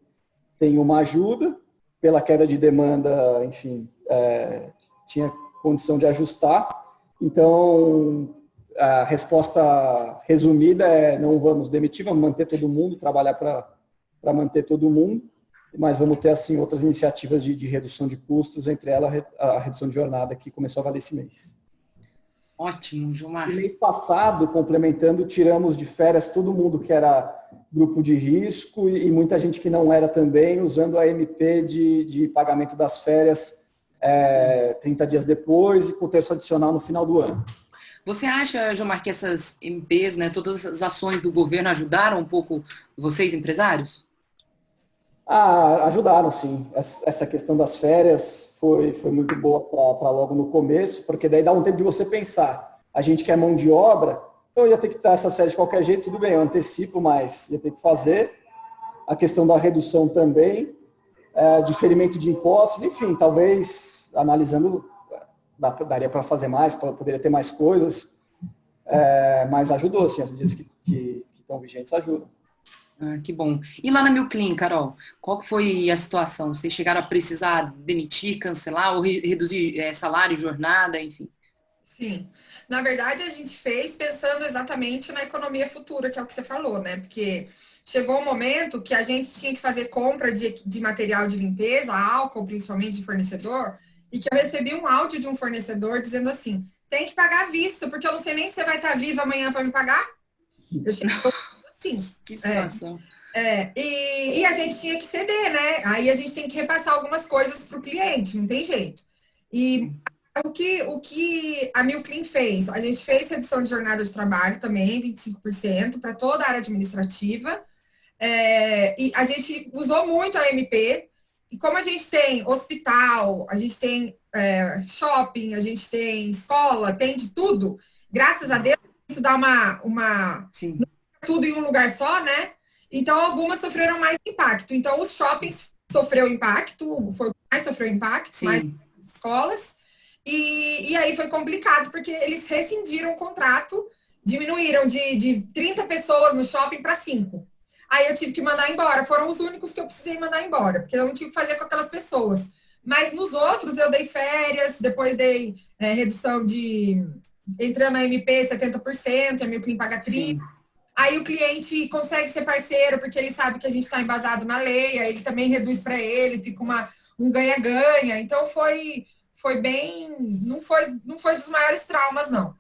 uma ajuda, pela queda de demanda, enfim, tinha condição de ajustar. Então, a resposta resumida é não vamos demitir, vamos manter todo mundo, trabalhar para manter todo mundo, mas vamos ter, assim, outras iniciativas de redução de custos, entre elas a redução de jornada, que começou a valer esse mês. Ótimo, Gilmar. No mês passado, complementando, tiramos de férias todo mundo que era grupo de risco e muita gente que não era também, usando a MP de pagamento das férias 30 dias depois e com o terço adicional no final do ano. Você acha, Gilmar, que essas MPs, né, todas as ações do governo ajudaram um pouco vocês, empresários? Ajudaram, sim. Essa questão das férias foi muito boa para logo no começo, porque daí dá um tempo de você pensar. A gente quer mão de obra, então eu ia ter que dar essas férias de qualquer jeito, tudo bem, eu antecipo, mas ia ter que fazer. A questão da redução também, diferimento de impostos, enfim, talvez, analisando, daria para fazer mais, poderia ter mais coisas, mas ajudou, sim, as medidas que estão vigentes ajudam. Que bom. E lá na Milclean, Carol, qual foi a situação? Vocês chegaram a precisar demitir, cancelar ou reduzir salário, jornada, enfim? Sim. Na verdade, a gente fez pensando exatamente na economia futura, que é o que você falou, né? Porque chegou um momento que a gente tinha que fazer compra de material de limpeza, álcool, principalmente de fornecedor, e que eu recebi um áudio de um fornecedor dizendo assim, tem que pagar à vista, porque eu não sei nem se você vai estar viva amanhã para me pagar. Eu cheguei assim. Que situação. E a gente tinha que ceder, né? Aí a gente tem que repassar algumas coisas para o cliente, não tem jeito. E o que a Milclean fez? A gente fez redução de jornada de trabalho também, 25%, para toda a área administrativa. E a gente usou muito a MP. E como a gente tem hospital, a gente tem shopping, a gente tem escola, tem de tudo, graças a Deus, isso dá Sim. tudo em um lugar só, né? Então, algumas sofreram mais impacto. Então, os shoppings sofreu impacto, foi o que mais sofreu impacto, Sim. mais as escolas. E aí foi complicado, porque eles rescindiram o contrato, diminuíram de 30 pessoas no shopping para 5. Aí eu tive que mandar embora. Foram os únicos que eu precisei mandar embora, porque eu não tive que fazer com aquelas pessoas. Mas nos outros eu dei férias, depois dei redução de... Entrando na MP 70%, a meu cliente paga 30%. Aí o cliente consegue ser parceiro, porque ele sabe que a gente está embasado na lei, aí ele também reduz para ele, fica um ganha-ganha. Então foi bem... Não foi dos maiores traumas, não.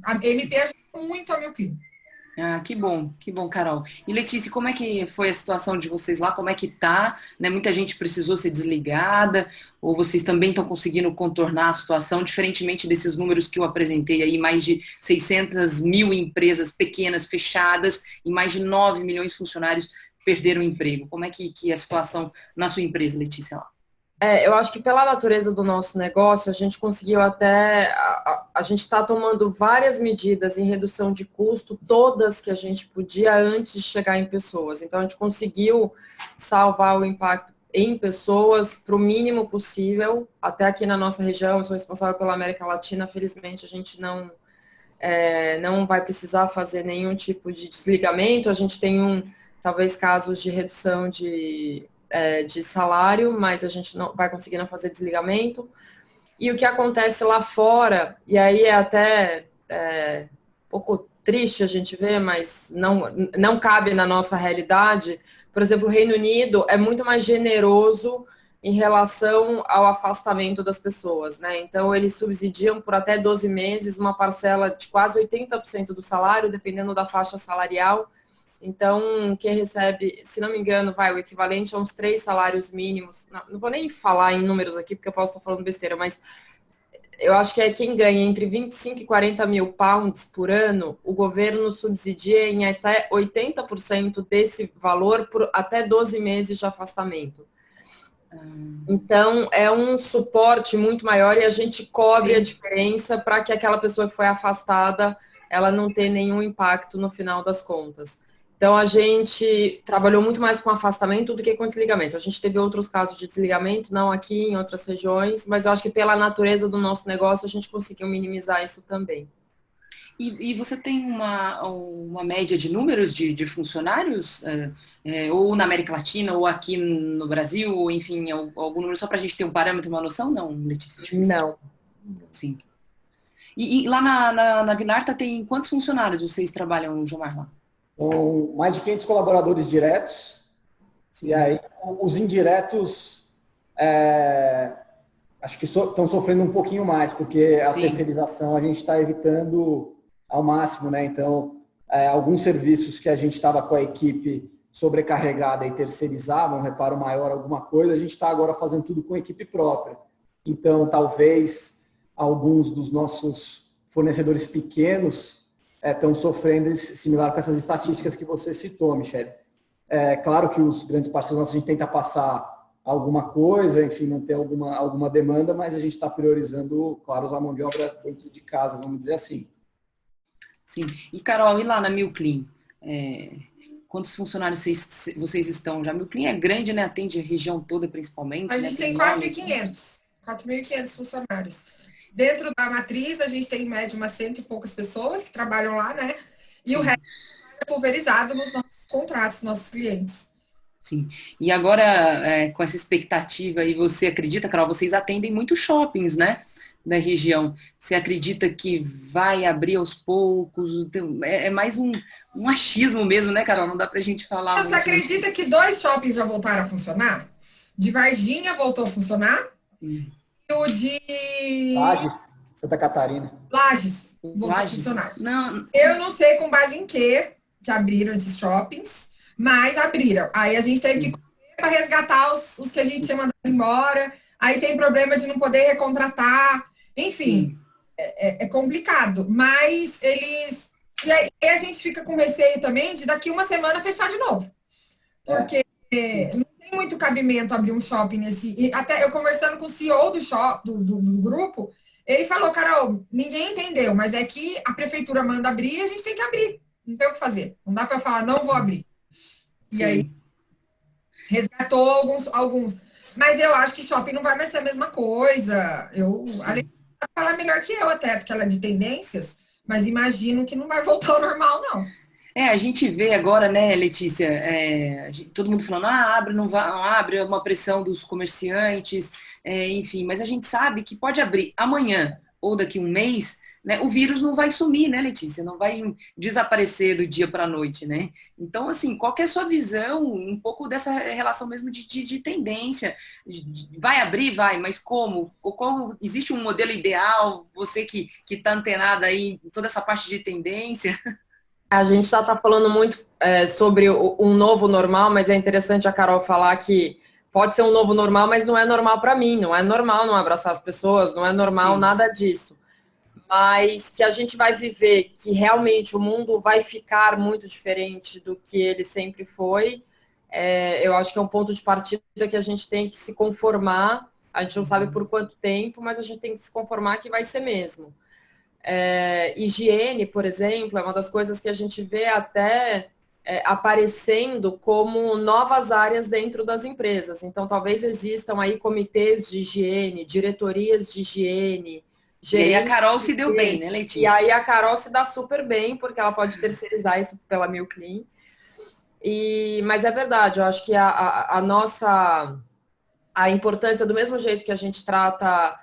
A MP ajudou muito ao meu cliente. Ah, que bom, Carol. E Letícia, como é que foi a situação de vocês lá? Como é que tá? Né? Muita gente precisou ser desligada, ou vocês também estão conseguindo contornar a situação, diferentemente desses números que eu apresentei aí, mais de 600 mil empresas pequenas fechadas e mais de 9 milhões de funcionários perderam o emprego. Como é que é a situação na sua empresa, Letícia, lá? Eu acho que pela natureza do nosso negócio, a gente conseguiu até... A gente está tomando várias medidas em redução de custo, todas que a gente podia antes de chegar em pessoas. Então, a gente conseguiu salvar o impacto em pessoas para o mínimo possível. Até aqui na nossa região, eu sou responsável pela América Latina, felizmente a gente não vai precisar fazer nenhum tipo de desligamento. A gente tem talvez casos de redução de salário, mas a gente não vai conseguir não fazer desligamento. E o que acontece lá fora, e aí é até um pouco triste a gente ver, mas não cabe na nossa realidade. Por exemplo, o Reino Unido é muito mais generoso em relação ao afastamento das pessoas, né? Então, eles subsidiam por até 12 meses uma parcela de quase 80% do salário, dependendo da faixa salarial. Então, quem recebe, se não me engano, o equivalente a uns 3 salários mínimos. Não vou nem falar em números aqui, porque eu posso estar falando besteira, mas eu acho que quem ganha entre 25 e 40 mil pounds por ano, o governo subsidia em até 80% desse valor por até 12 meses de afastamento. Então, é um suporte muito maior e a gente cobre a diferença para que aquela pessoa que foi afastada, ela não tenha nenhum impacto no final das contas. Então, a gente trabalhou muito mais com afastamento do que com desligamento. A gente teve outros casos de desligamento, não aqui, em outras regiões, mas eu acho que pela natureza do nosso negócio, a gente conseguiu minimizar isso também. E você tem uma média de números de funcionários, ou na América Latina, ou aqui no Brasil, ou enfim, algum número, só para a gente ter um parâmetro, uma noção? Não, Letícia? Não. Sim. E lá na Vinarta tem quantos funcionários vocês trabalham, Jomar, lá? Com mais de 500 colaboradores diretos. Sim. E aí os indiretos acho que estão sofrendo um pouquinho mais, porque a terceirização a gente está evitando ao máximo, né? Então, alguns serviços que a gente estava com a equipe sobrecarregada e terceirizava, um reparo maior, alguma coisa, a gente está agora fazendo tudo com equipe própria. Então, talvez alguns dos nossos fornecedores pequenos estão sofrendo similar com essas estatísticas que você citou, Michele. Claro que os grandes parceiros nossos, a gente tenta passar alguma coisa, enfim, não ter alguma demanda, mas a gente está priorizando, claro, a mão de obra dentro de casa, vamos dizer assim. Sim. E, Carol, e lá na Milclean? Quantos funcionários vocês estão já? A Milclean é grande, né? Atende a região toda, principalmente. A gente tem 4.500 funcionários. Dentro da matriz, a gente tem em média umas 100 e poucas pessoas que trabalham lá, né? E o resto é pulverizado nos nossos contratos, nossos clientes. Sim. E agora, com essa expectativa, e você acredita, Carol, vocês atendem muitos shoppings, né? Da região. Você acredita que vai abrir aos poucos? É mais um achismo mesmo, né, Carol? Não dá pra gente falar. Você acredita que 2 shoppings já voltaram a funcionar? De Varginha voltou a funcionar. O de Lages, Santa Catarina. Lages voltou a funcionar. Não. Eu não sei com base em que abriram esses shoppings, mas abriram. Aí a gente teve que correr para resgatar os que a gente tinha mandado embora. Aí tem problema de não poder recontratar. Enfim, é complicado. Mas eles... E aí a gente fica com receio também de daqui uma semana fechar de novo. Porque não tem muito cabimento abrir um shopping nesse... E até eu conversando com o CEO do grupo, ele falou, Carol, ninguém entendeu, mas é que a prefeitura manda abrir e a gente tem que abrir. Não tem o que fazer. Não dá para falar, não vou abrir. E aí resgatou alguns. Mas eu acho que shopping não vai mais ser a mesma coisa. Além de falar melhor que eu até, porque ela é de tendências, mas imagino que não vai voltar ao normal, não. A gente vê agora, né, Letícia, todo mundo falando, abre, não vai, não abre, é uma pressão dos comerciantes, enfim, mas a gente sabe que pode abrir amanhã ou daqui a um mês, né, o vírus não vai sumir, né, Letícia? Não vai desaparecer do dia para a noite, né? Então, assim, qual que é a sua visão um pouco dessa relação mesmo de tendência? Vai abrir? Vai, mas como? Existe um modelo ideal? Você que está antenada aí em toda essa parte de tendência? A gente já está falando muito sobre um novo normal, mas é interessante a Carol falar que pode ser um novo normal, mas não é normal para mim, não é normal não abraçar as pessoas, não é normal nada disso. Mas que a gente vai viver, que realmente o mundo vai ficar muito diferente do que ele sempre foi, eu acho que é um ponto de partida que a gente tem que se conformar, a gente não sabe por quanto tempo, mas a gente tem que se conformar que vai ser mesmo. Higiene, por exemplo, é uma das coisas que a gente vê até aparecendo como novas áreas dentro das empresas. Então, talvez existam aí comitês de higiene, diretorias de higiene. E aí a Carol se deu bem, né, Letícia? E aí a Carol se dá super bem, porque ela pode terceirizar isso pela Milclean. Mas é verdade, eu acho que a importância, do mesmo jeito que a gente trata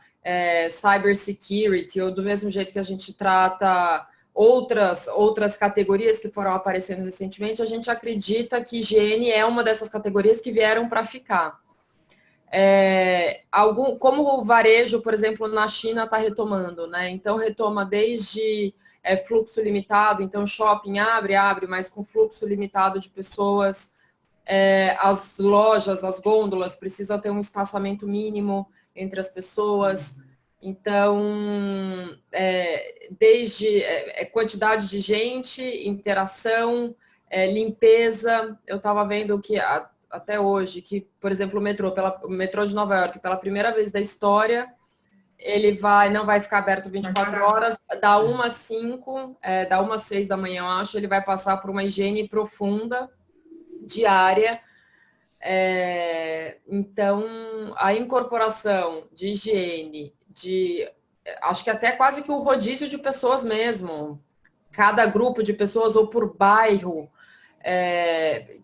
cybersecurity, ou do mesmo jeito que a gente trata outras categorias que foram aparecendo recentemente, a gente acredita que higiene é uma dessas categorias que vieram para ficar. Como o varejo, por exemplo, na China está retomando, né? Então retoma desde fluxo limitado, então shopping abre, mas com fluxo limitado de pessoas, as lojas, as gôndolas precisam ter um espaçamento mínimo entre as pessoas. Então, desde quantidade de gente, interação, limpeza. Eu estava vendo que até hoje, que, por exemplo, o metrô de Nova York, pela primeira vez da história, ele não vai ficar aberto 24 horas, da 1 às 5, da 1 às 6 da manhã, eu acho, ele vai passar por uma higiene profunda, diária. Então, a incorporação de higiene, acho que até quase que o rodízio de pessoas mesmo, cada grupo de pessoas ou por bairro,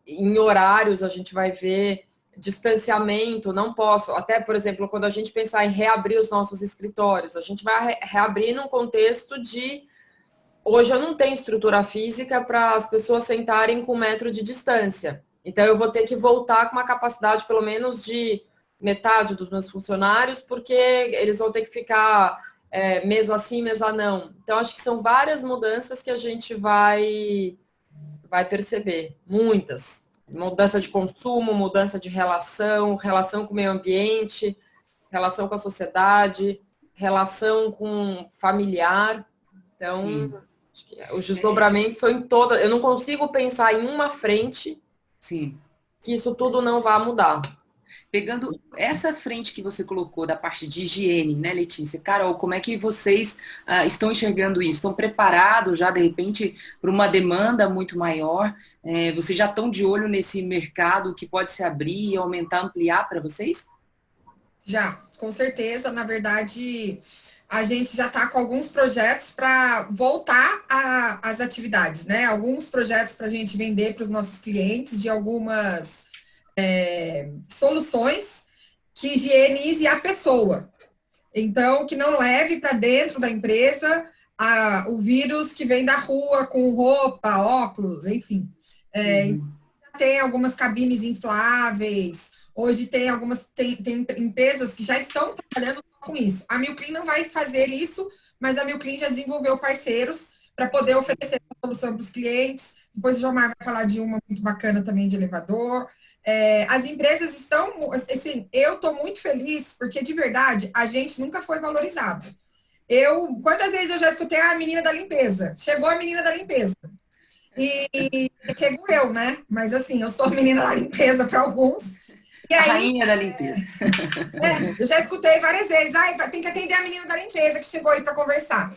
em horários a gente vai ver distanciamento, não posso, até por exemplo, quando a gente pensar em reabrir os nossos escritórios, a gente vai reabrir num contexto hoje eu não tenho estrutura física para as pessoas sentarem com 1 metro de distância, então eu vou ter que voltar com uma capacidade pelo menos de metade dos meus funcionários, porque eles vão ter que ficar mesa sim, mesa não. Então, acho que são várias mudanças que a gente vai perceber. Muitas. Mudança de consumo, mudança de relação com o meio ambiente, relação com a sociedade, relação com familiar. Então, acho que os desdobramentos são em toda. Eu não consigo pensar em uma frente que isso tudo não vai mudar. Pegando essa frente que você colocou da parte de higiene, né, Letícia? Carol, como é que vocês estão enxergando isso? Estão preparados já, de repente, para uma demanda muito maior? Vocês já estão de olho nesse mercado que pode se abrir e aumentar, ampliar para vocês? Já, com certeza. Na verdade, a gente já está com alguns projetos para voltar às atividades, né? Alguns projetos para a gente vender para os nossos clientes de algumas soluções que higienize a pessoa. Então, que não leve para dentro da empresa o vírus que vem da rua com roupa, óculos, enfim. Tem algumas cabines infláveis. Hoje tem empresas que já estão trabalhando com isso. A Milclean não vai fazer isso, mas a Milclean já desenvolveu parceiros para poder oferecer a solução para os clientes. Depois o Jomar vai falar de uma muito bacana também de elevador. As empresas estão, assim, eu estou muito feliz, porque de verdade, a gente nunca foi valorizado. Quantas vezes eu já escutei a menina da limpeza? Chegou a menina da limpeza. E chego eu, né? Mas assim, eu sou a menina da limpeza para alguns. E aí, a rainha da limpeza. Eu já escutei várias vezes. Tem que atender a menina da limpeza que chegou aí para conversar.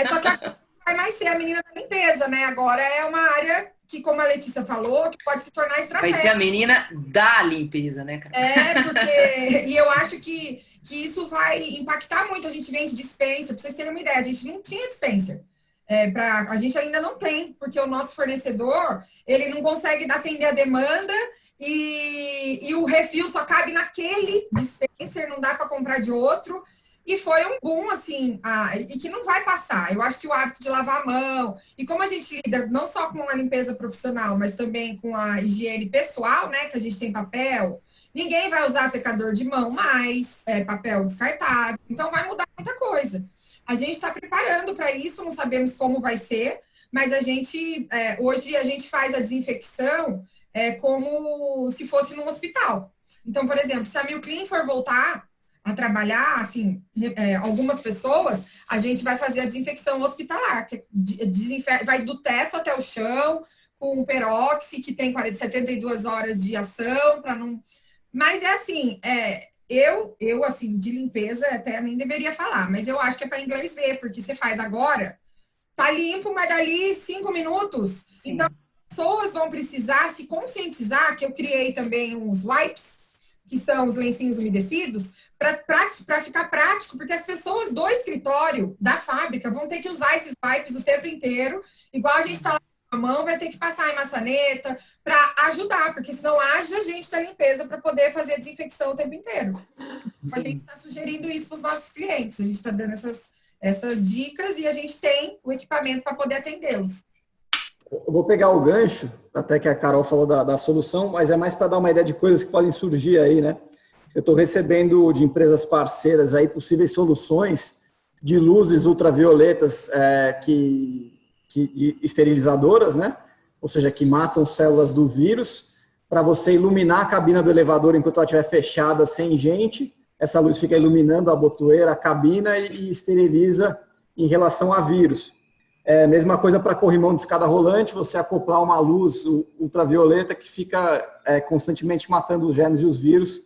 Só que agora não vai mais ser a menina da limpeza, né? Agora é uma área que, como a Letícia falou, que pode se tornar estratégica. Vai ser a menina da limpeza, né, cara? Porque... E eu acho que isso vai impactar muito. A gente vende dispensa. Pra vocês terem uma ideia, a gente não tinha dispensa. A gente ainda não tem, porque o nosso fornecedor, ele não consegue atender a demanda e o refil só cabe naquele dispenser, não dá para comprar de outro. E foi um boom, assim, e que não vai passar. Eu acho que o hábito de lavar a mão, e como a gente lida não só com a limpeza profissional, mas também com a higiene pessoal, né, que a gente tem papel, ninguém vai usar secador de mão mais, papel descartável, então vai mudar muita coisa. A gente está preparando para isso, não sabemos como vai ser, mas hoje a gente faz a desinfecção como se fosse num hospital. Então, por exemplo, se a Milclean for voltar a trabalhar, assim, algumas pessoas, a gente vai fazer a desinfecção hospitalar, que vai do teto até o chão, com peróxi, que tem 72 horas de ação, para não... Mas assim, eu, assim, de limpeza, até nem deveria falar, mas eu acho que é para inglês ver, porque você faz agora, tá limpo, mas dali 5 minutos. Sim. Então, as pessoas vão precisar se conscientizar, que eu criei também uns wipes, que são os lencinhos umedecidos, para ficar prático, porque as pessoas do escritório, da fábrica, vão ter que usar esses wipes o tempo inteiro, igual a gente está lá com a mão, vai ter que passar em maçaneta para ajudar, porque senão haja gente da limpeza para poder fazer a desinfecção o tempo inteiro. A gente está sugerindo isso para os nossos clientes, a gente está dando essas dicas e a gente tem o equipamento para poder atendê-los. Eu vou pegar o gancho, até que a Carol falou da solução, mas é mais para dar uma ideia de coisas que podem surgir aí, né? Eu estou recebendo de empresas parceiras aí possíveis soluções de luzes ultravioletas esterilizadoras, né? Ou seja, que matam células do vírus, para você iluminar a cabina do elevador enquanto ela estiver fechada, sem gente. Essa luz fica iluminando a botoeira, a cabina e esteriliza em relação a vírus. Mesma coisa para corrimão de escada rolante, você acoplar uma luz ultravioleta que fica constantemente matando os germes e os vírus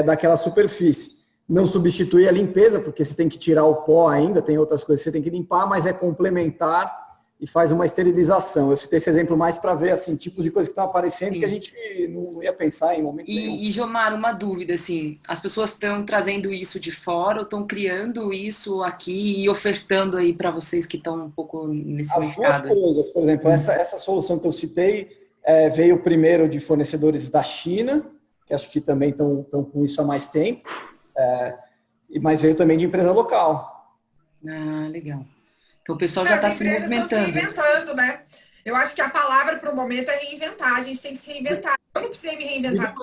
daquela superfície. Não substituir a limpeza, porque você tem que tirar o pó ainda, tem outras coisas que você tem que limpar, mas é complementar e faz uma esterilização. Eu citei esse exemplo mais para ver assim, tipos de coisas que estão aparecendo. Sim. Que a gente não ia pensar em momento nenhum. E Jomar, uma dúvida, assim, as pessoas estão trazendo isso de fora ou estão criando isso aqui e ofertando aí para vocês que estão um pouco nesse mercado? As duas coisas, por exemplo, essa solução que eu citei veio primeiro de fornecedores da China, que acho que também estão com isso há mais tempo, mas veio também de empresa local. Ah, legal. Então o pessoal já está se movimentando. Se reinventando, né? Eu acho que a palavra para o momento é reinventar. A gente tem que se reinventar. Eu não precisei me reinventar.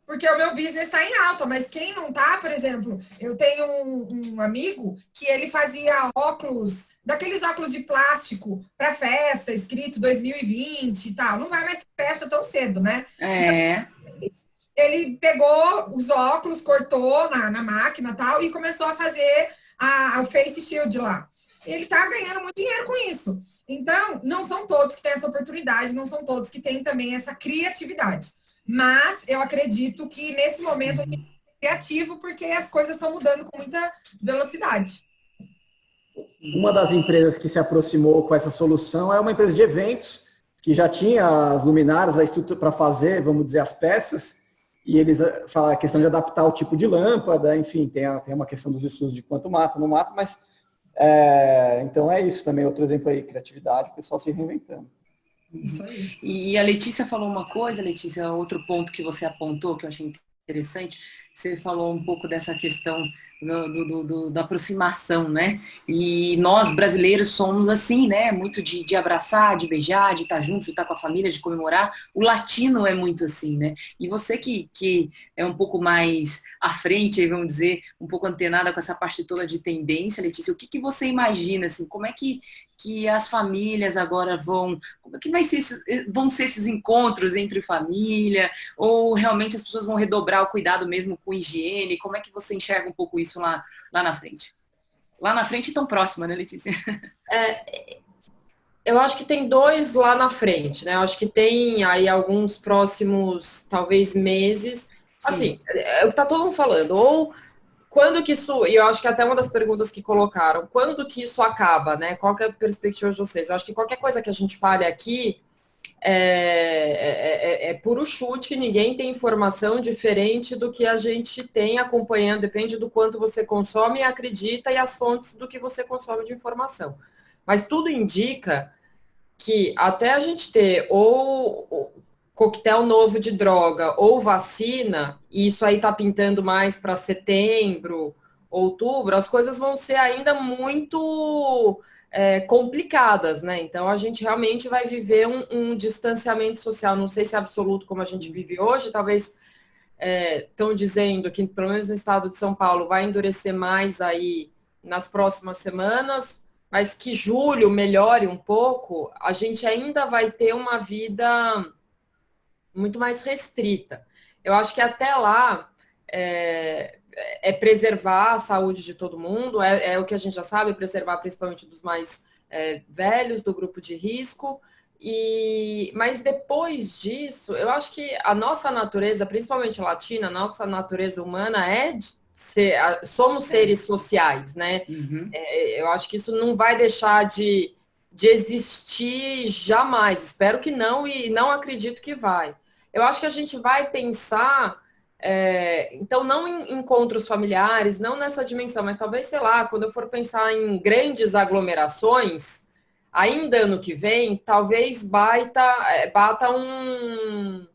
Porque o meu business está em alta, mas quem não está, por exemplo, eu tenho um amigo que ele fazia óculos, daqueles óculos de plástico para festa, escrito 2020 e tal. Não vai mais ter festa tão cedo, né? Então, ele pegou os óculos, cortou na máquina e tal, e começou a fazer o face shield lá. Ele está ganhando muito dinheiro com isso. Então, não são todos que têm essa oportunidade, não são todos que têm também essa criatividade. Mas eu acredito que nesse momento a gente é criativo porque as coisas estão mudando com muita velocidade. Uma das empresas que se aproximou com essa solução é uma empresa de eventos que já tinha as luminárias, a estrutura para fazer, vamos dizer, as peças, e eles falam a questão de adaptar o tipo de lâmpada, enfim, tem uma questão dos estudos de quanto mata, não mata, mas então é isso também, outro exemplo aí, criatividade, o pessoal se reinventando. Isso aí. E a Letícia falou uma coisa, Letícia, outro ponto que você apontou, que eu achei interessante, você falou um pouco dessa questão da aproximação, né? E nós, brasileiros, somos assim, né? Muito de abraçar, de beijar, de estar junto, de estar com a família, de comemorar. O latino é muito assim, né? E você que é um pouco mais à frente, vamos dizer, um pouco antenada com essa parte toda de tendência, Letícia, o que você imagina, assim? Como é que as famílias agora vão ser esses encontros entre família, ou realmente as pessoas vão redobrar o cuidado mesmo com higiene? Como é que você enxerga um pouco isso lá na frente? Lá na frente e tão próxima, né, Letícia? Eu acho que tem dois lá na frente, né? Eu acho que tem aí alguns próximos, talvez, meses. Sim. Assim, tá todo mundo falando, ou quando que isso, e eu acho que até uma das perguntas que colocaram, quando que isso acaba, né? Qual que é a perspectiva de vocês? Eu acho que qualquer coisa que a gente fale aqui, é puro chute, ninguém tem informação diferente do que a gente tem acompanhando, depende do quanto você consome e acredita e as fontes do que você consome de informação. Mas tudo indica que até a gente ter ou coquetel novo de droga ou vacina, e isso aí está pintando mais para setembro, outubro, as coisas vão ser ainda muito complicadas, né? Então a gente realmente vai viver um distanciamento social, não sei se é absoluto como a gente vive hoje, talvez estão dizendo que pelo menos no estado de São Paulo vai endurecer mais aí nas próximas semanas, mas que julho melhore um pouco, a gente ainda vai ter uma vida muito mais restrita. Eu acho que até lá preservar a saúde de todo mundo, é o que a gente já sabe, preservar principalmente dos mais velhos, do grupo de risco, mas depois disso, eu acho que a nossa natureza, principalmente latina, a nossa natureza humana somos seres sociais, né? Uhum. Eu acho que isso não vai deixar de existir jamais. Espero que não e não acredito que vai. Eu acho que a gente vai pensar, então não em encontros familiares, não nessa dimensão, mas talvez, sei lá, quando eu for pensar em grandes aglomerações, ainda ano que vem, talvez bata um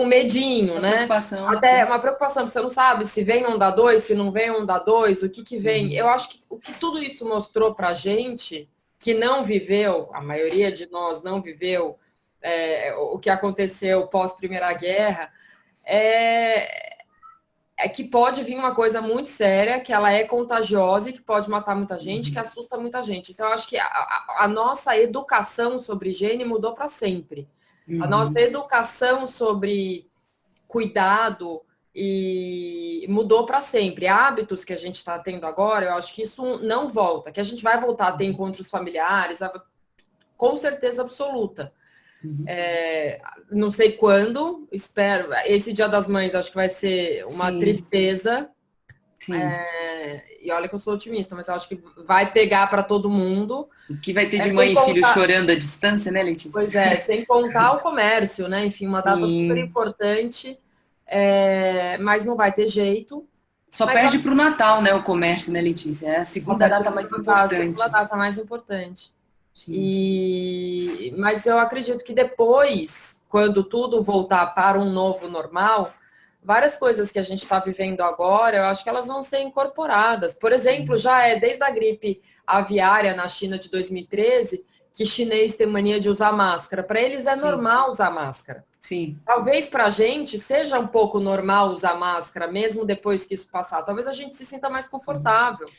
medinho, né? Até uma preocupação, porque você não sabe se vem onda 2, se não vem onda 2, o que vem. Eu acho que o que tudo isso mostrou pra gente, que não viveu, a maioria de nós não viveu o que aconteceu pós-Primeira Guerra, é que pode vir uma coisa muito séria, que ela é contagiosa e que pode matar muita gente, que assusta muita gente. Então, eu acho que a nossa educação sobre higiene mudou para sempre. A nossa educação sobre cuidado mudou para sempre. Hábitos que a gente está tendo agora, eu acho que isso não volta, que a gente vai voltar a ter encontros familiares, com certeza absoluta. Não sei quando, espero. Esse Dia das Mães acho que vai ser uma tristeza. Sim. E olha que eu sou otimista, mas eu acho que vai pegar para todo mundo. O que vai ter de mãe e filho chorando à distância, né, Letícia? Pois é, sem contar o comércio, né? Enfim, uma data super importante, mas não vai ter jeito. Só perde para o Natal, né, o comércio, né, Letícia? É a segunda data mais importante. A segunda data mais importante. Mas eu acredito que depois, quando tudo voltar para um novo normal, várias coisas que a gente está vivendo agora, eu acho que elas vão ser incorporadas. Por exemplo, já desde a gripe aviária na China de 2013, que chinês tem mania de usar máscara. Para eles é normal usar máscara. Sim. Talvez para a gente seja um pouco normal usar máscara, mesmo depois que isso passar. Talvez a gente se sinta mais confortável.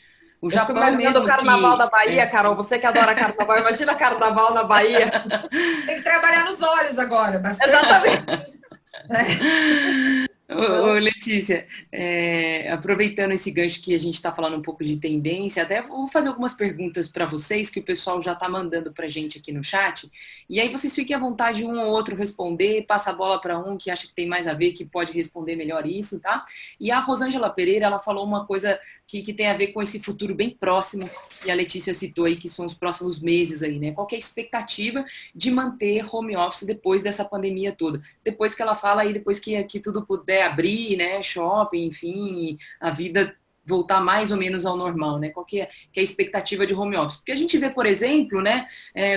O Japão mesmo o carnaval da Bahia, Carol, você que adora carnaval, imagina carnaval na Bahia. Tem que trabalhar nos olhos agora, bastante. Exatamente. Ô, Letícia, aproveitando esse gancho que a gente está falando um pouco de tendência, até vou fazer algumas perguntas para vocês que o pessoal já está mandando para a gente aqui no chat, e aí vocês fiquem à vontade um ou outro responder, passa a bola para um que acha que tem mais a ver, que pode responder melhor isso, tá? E a Rosângela Pereira, ela falou uma coisa que tem a ver com esse futuro bem próximo, que a Letícia citou aí, que são os próximos meses aí, né? Qual que é a expectativa de manter home office depois dessa pandemia toda? Depois que ela fala aí, depois que tudo puder abrir, né, shopping, enfim, a vida voltar mais ou menos ao normal, né? Qual que é a expectativa de home office? Porque a gente vê, por exemplo, né,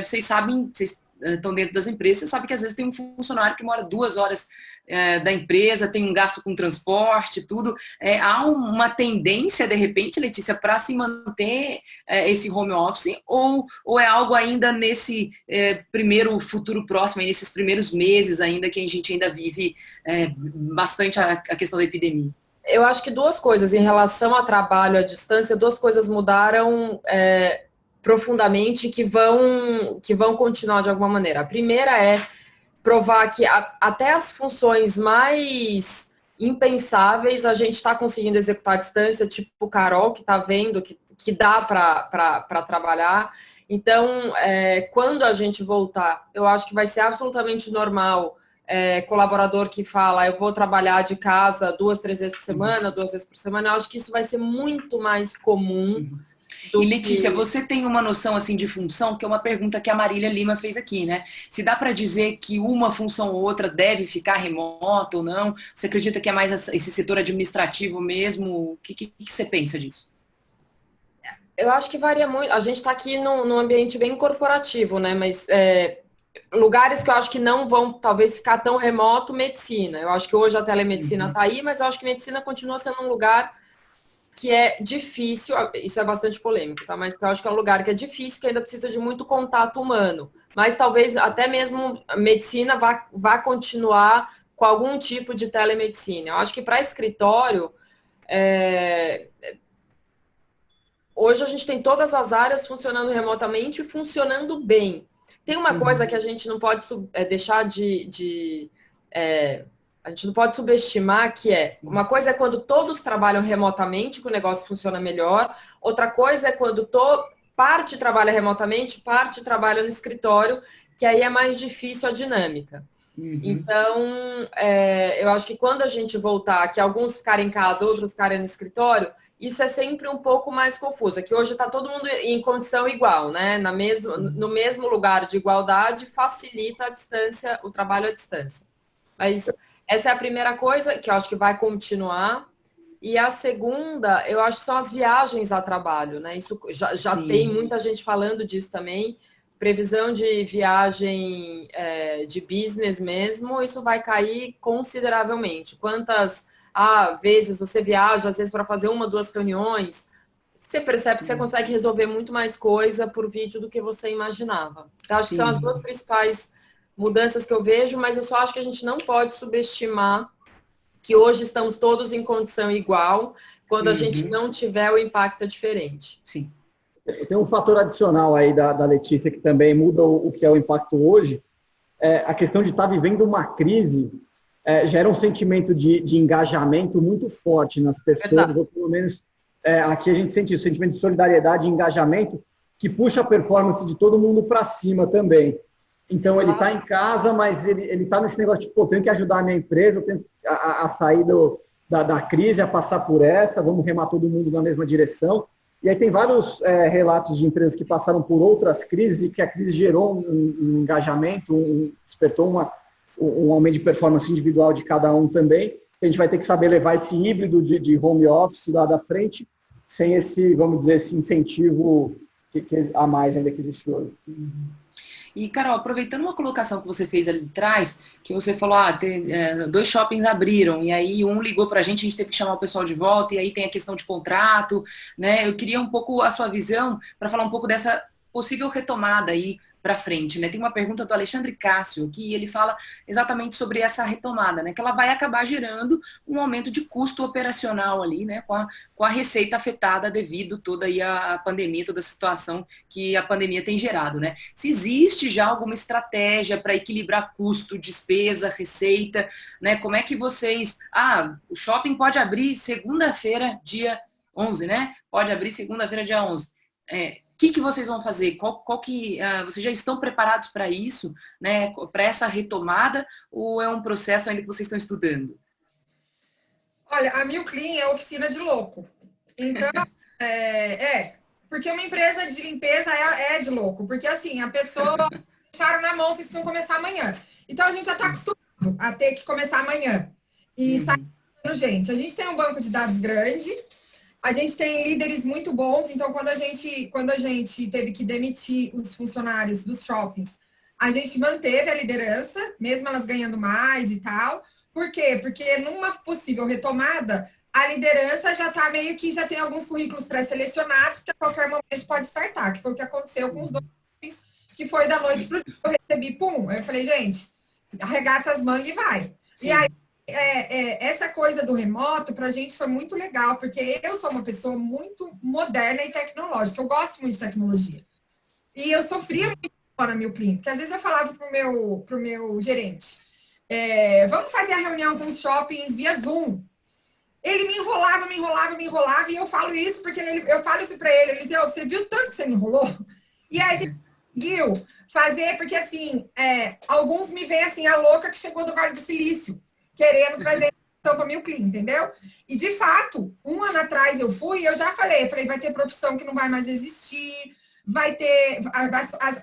vocês sabem, vocês estão dentro das empresas, você sabe que às vezes tem um funcionário que mora 2 horas da empresa, tem um gasto com transporte, tudo. Há uma tendência, de repente, Letícia, para se manter esse home office, ou é algo ainda nesse primeiro futuro próximo, nesses primeiros meses ainda, que a gente ainda vive bastante a questão da epidemia? Eu acho que 2 coisas. Em relação ao trabalho à distância, 2 coisas mudaram profundamente que vão continuar de alguma maneira. A primeira é provar que até as funções mais impensáveis a gente está conseguindo executar à distância, tipo o Carol, que está vendo que dá para trabalhar. Então, quando a gente voltar, eu acho que vai ser absolutamente normal colaborador que fala, eu vou trabalhar de casa 2, 3 vezes por semana, 2 vezes por semana. Eu acho que isso vai ser muito mais comum E Letícia, você tem uma noção assim de função, que é uma pergunta que a Marília Lima fez aqui, né? Se dá para dizer que uma função ou outra deve ficar remota ou não? Você acredita que é mais esse setor administrativo mesmo? O que você pensa disso? Eu acho que varia muito. A gente está aqui num ambiente bem corporativo, né? Mas lugares que eu acho que não vão talvez ficar tão remoto, medicina. Eu acho que hoje a telemedicina está aí, mas eu acho que medicina continua sendo um lugar que é difícil, isso é bastante polêmico, tá? Mas eu acho que é um lugar que é difícil, que ainda precisa de muito contato humano. Mas talvez até mesmo a medicina vá continuar com algum tipo de telemedicina. Eu acho que para escritório, hoje a gente tem todas as áreas funcionando remotamente e funcionando bem. Tem uma coisa que a gente não pode deixar a gente não pode subestimar, que uma coisa é quando todos trabalham remotamente, que o negócio funciona melhor. Outra coisa é quando parte trabalha remotamente, parte trabalha no escritório, que aí é mais difícil a dinâmica. Então, eu acho que quando a gente voltar, que alguns ficarem em casa, outros ficarem no escritório, isso é sempre um pouco mais confuso. Que hoje está todo mundo em condição igual, né? No mesmo lugar de igualdade, facilita a distância, o trabalho à distância. Mas essa é a primeira coisa que eu acho que vai continuar. E a segunda, eu acho que são as viagens a trabalho, né? Isso já tem muita gente falando disso também. Previsão de viagem de business mesmo, isso vai cair consideravelmente. Quantas vezes você viaja, às vezes para fazer 1, 2 reuniões, você percebe que você consegue resolver muito mais coisa por vídeo do que você imaginava. Então, acho que são as 2 principais mudanças que eu vejo, mas eu só acho que a gente não pode subestimar que hoje estamos todos em condição igual, quando a gente não tiver o impacto é diferente. Sim. Tem um fator adicional aí da Letícia que também muda o que é o impacto hoje. A questão de estar vivendo uma crise gera um sentimento de engajamento muito forte nas pessoas, ou pelo menos aqui a gente sente o sentimento de solidariedade e engajamento que puxa a performance de todo mundo para cima também. Então, ele está em casa, mas ele está nesse negócio de, tenho que ajudar a minha empresa, eu tenho a sair da crise, a passar por essa, vamos remar todo mundo na mesma direção. E aí tem vários relatos de empresas que passaram por outras crises e que a crise gerou um engajamento, despertou um aumento de performance individual de cada um também. A gente vai ter que saber levar esse híbrido de home office lá da frente, sem esse, vamos dizer, esse incentivo que a mais ainda que existe hoje. E, Carol, aproveitando uma colocação que você fez ali atrás, que você falou, 2 shoppings abriram, e aí um ligou pra gente, a gente teve que chamar o pessoal de volta, e aí tem a questão de contrato, né? Eu queria um pouco a sua visão para falar um pouco dessa possível retomada aí para frente, né? Tem uma pergunta do Alexandre Cássio, que ele fala exatamente sobre essa retomada, né? Que ela vai acabar gerando um aumento de custo operacional ali, né? Com a receita afetada devido toda aí a pandemia, toda a situação que a pandemia tem gerado, né? Se existe já alguma estratégia para equilibrar custo, despesa, receita, né? Como é que vocês... o shopping pode abrir segunda-feira, dia 11, né? Pode abrir segunda-feira, dia 11. O que vocês vão fazer? Vocês já estão preparados para isso, né? Para essa retomada, ou é um processo ainda que vocês estão estudando? Olha, a Mil Clean é oficina de louco. Então, porque uma empresa de limpeza é de louco. Porque assim, a pessoa deixaram na mão, vocês vão começar amanhã. Então a gente já está acostumado a ter que começar amanhã. E gente, a gente tem um banco de dados grande. A gente tem líderes muito bons, então quando a gente teve que demitir os funcionários dos shoppings, a gente manteve a liderança, mesmo elas ganhando mais e tal. Por quê? Porque numa possível retomada, a liderança já está meio que já tem alguns currículos pré-selecionados que a qualquer momento pode startar, que foi o que aconteceu com os 2 shoppings, que foi da noite para o dia. Eu recebi, eu falei, gente, arregaça as mangas e vai. Sim. E aí, essa coisa do remoto, para a gente foi muito legal, porque eu sou uma pessoa muito moderna e tecnológica. Eu gosto muito de tecnologia. E eu sofria muito na Mil Clean, porque às vezes eu falava pro meu gerente, vamos fazer a reunião com os shoppings via Zoom. Ele me enrolava, e eu falo isso porque eu falo isso para ele. Ele diz, você viu tanto que você me enrolou? E aí a gente conseguiu fazer, porque assim, alguns me veem assim, a louca que chegou do Vale do Silício, querendo trazer para Mil Clean, entendeu? E, de fato, um ano atrás eu já falei, vai ter profissão que não vai mais existir, vai ter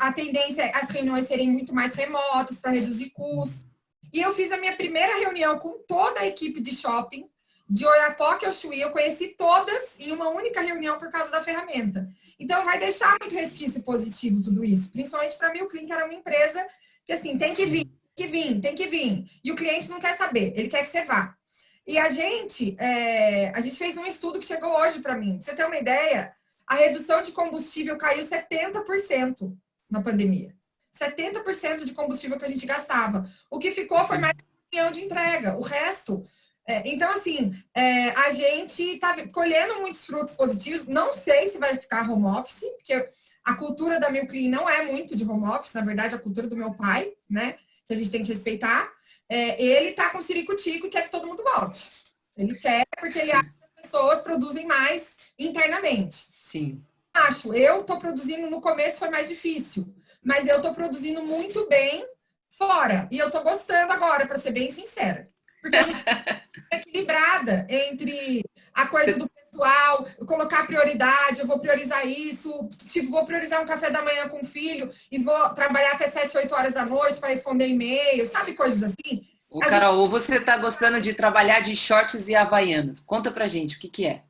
a tendência é as reuniões serem muito mais remotas para reduzir custos. E eu fiz a minha primeira reunião com toda a equipe de shopping, de Oiapoque ao Chuí, eu conheci todas em uma única reunião por causa da ferramenta. Então, vai deixar muito resquício positivo tudo isso, principalmente para a Mil Clean, que era uma empresa que, assim, tem que vir. E o cliente não quer saber, ele quer que você vá. E a gente fez um estudo que chegou hoje para mim. Pra você ter uma ideia, a redução de combustível caiu 70% na pandemia. 70% de combustível que a gente gastava. O que ficou foi mais de 1 milhão de entrega. O resto... então, assim, a gente está colhendo muitos frutos positivos. Não sei se vai ficar home office, porque a cultura da Mil Clean não é muito de home office. Na verdade, a cultura do meu pai, né? Que a gente tem que respeitar. Ele está com ciricutico e quer que todo mundo volte. Ele quer porque ele acha que as pessoas produzem mais internamente. Sim. Eu estou produzindo, no começo foi mais difícil, mas eu estou produzindo muito bem fora. E eu estou gostando agora, para ser bem sincera. Porque a gente é equilibrada entre a coisa do pessoal, colocar prioridade, eu vou priorizar isso, tipo, vou priorizar um café da manhã com o filho e vou trabalhar até 7, 8 horas da noite para responder e-mail, sabe, coisas assim. Carol, você está gostando de trabalhar de shorts e havaianas? Conta pra gente, o que é?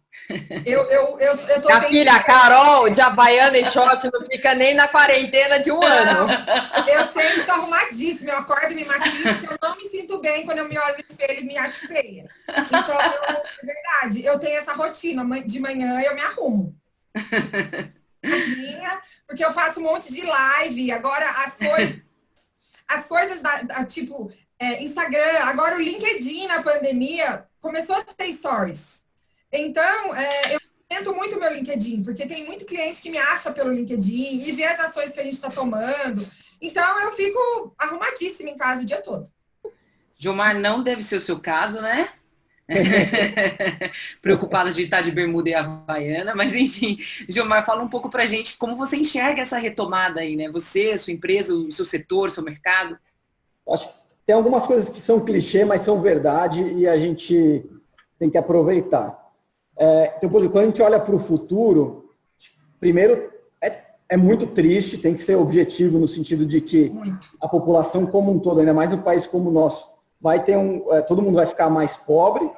Eu tô Minha filha, a Carol, de havaiana e short, não fica nem na quarentena de 1 ano. Eu sempre tô arrumadíssima, eu acordo e me maquilho, porque eu não me sinto bem quando eu me olho no espelho e me acho feia. Então, é verdade, eu tenho essa rotina, de manhã eu me arrumo. Porque eu faço um monte de live, agora as coisas tipo Instagram, agora o LinkedIn na pandemia começou a ter stories. Então, eu tento muito o meu LinkedIn, porque tem muito cliente que me acha pelo LinkedIn e vê as ações que a gente está tomando. Então, eu fico arrumadíssima em casa o dia todo. Gilmar, não deve ser o seu caso, né? Preocupada de estar de bermuda e havaiana, mas enfim, Gilmar, fala um pouco pra gente como você enxerga essa retomada aí, né? Você, a sua empresa, o seu setor, o seu mercado. Acho que tem algumas coisas que são clichê, mas são verdade e a gente tem que aproveitar. Então, por exemplo, quando a gente olha para o futuro, primeiro, é muito triste, tem que ser objetivo no sentido de que a população como um todo, ainda mais um país como o nosso, vai ter todo mundo vai ficar mais pobre,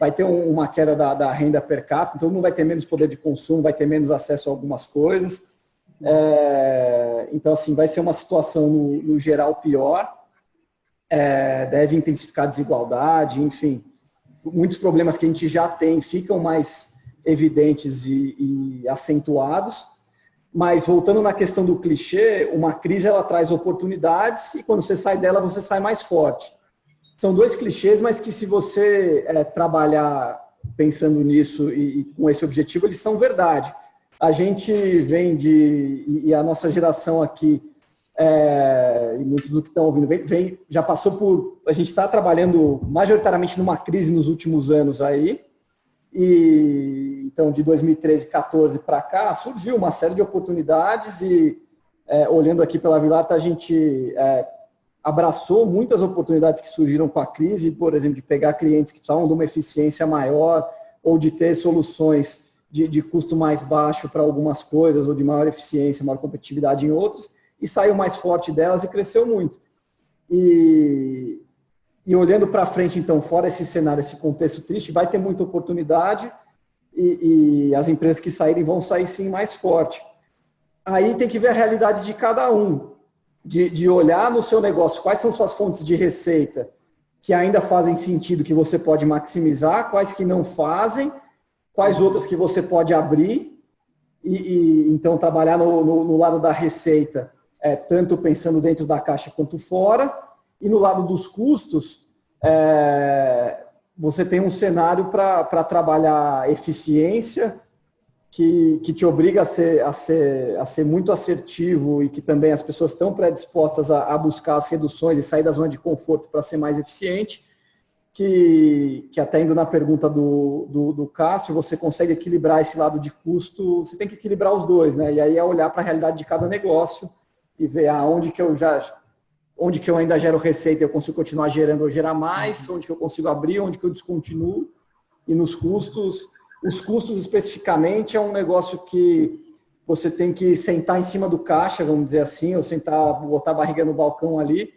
vai ter uma queda da renda per capita, todo mundo vai ter menos poder de consumo, vai ter menos acesso a algumas coisas. Então, assim, vai ser uma situação no geral pior, deve intensificar a desigualdade, enfim. Muitos problemas que a gente já tem ficam mais evidentes e acentuados, mas voltando na questão do clichê, uma crise ela traz oportunidades e quando você sai dela, você sai mais forte. São 2 clichês, mas que se você trabalhar pensando nisso e com esse objetivo, eles são verdade. A gente vem e a nossa geração aqui, e muitos do que estão ouvindo, já passou por... A gente está trabalhando majoritariamente numa crise nos últimos anos aí, e então de 2013, 2014 para cá, surgiu uma série de oportunidades e olhando aqui pela Vilata, a gente abraçou muitas oportunidades que surgiram com a crise, por exemplo, de pegar clientes que precisavam de uma eficiência maior ou de ter soluções de custo mais baixo para algumas coisas ou de maior eficiência, maior competitividade em outras, e saiu mais forte delas e cresceu muito. E olhando para frente, então, fora esse cenário, esse contexto triste, vai ter muita oportunidade e as empresas que saírem vão sair, sim, mais forte. Aí tem que ver a realidade de cada um, de olhar no seu negócio, quais são suas fontes de receita que ainda fazem sentido, que você pode maximizar, quais que não fazem, quais outras que você pode abrir e então trabalhar no lado da receita, tanto pensando dentro da caixa quanto fora, e no lado dos custos, você tem um cenário para trabalhar eficiência, que te obriga a ser muito assertivo e que também as pessoas estão predispostas a buscar as reduções e sair da zona de conforto para ser mais eficiente, que até indo na pergunta do Cássio, você consegue equilibrar esse lado de custo, você tem que equilibrar os dois, né? E aí é olhar para a realidade de cada negócio e ver aonde que eu já onde que eu ainda gero receita eu consigo continuar gerando ou gerar mais, onde que eu consigo abrir, onde que eu descontinuo. E nos custos, os custos especificamente é um negócio que você tem que sentar em cima do caixa, vamos dizer assim, ou sentar, botar a barriga no balcão ali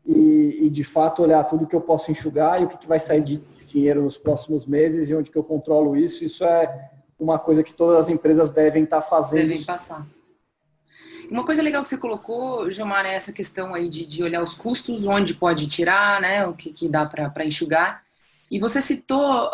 e de fato olhar tudo que eu posso enxugar e o que vai sair de dinheiro nos próximos meses e onde que eu controlo isso. Isso é uma coisa que todas as empresas devem estar fazendo. Devem passar. Uma coisa legal que você colocou, Gilmar, é essa questão aí de olhar os custos, onde pode tirar, né, o que dá para enxugar. E você citou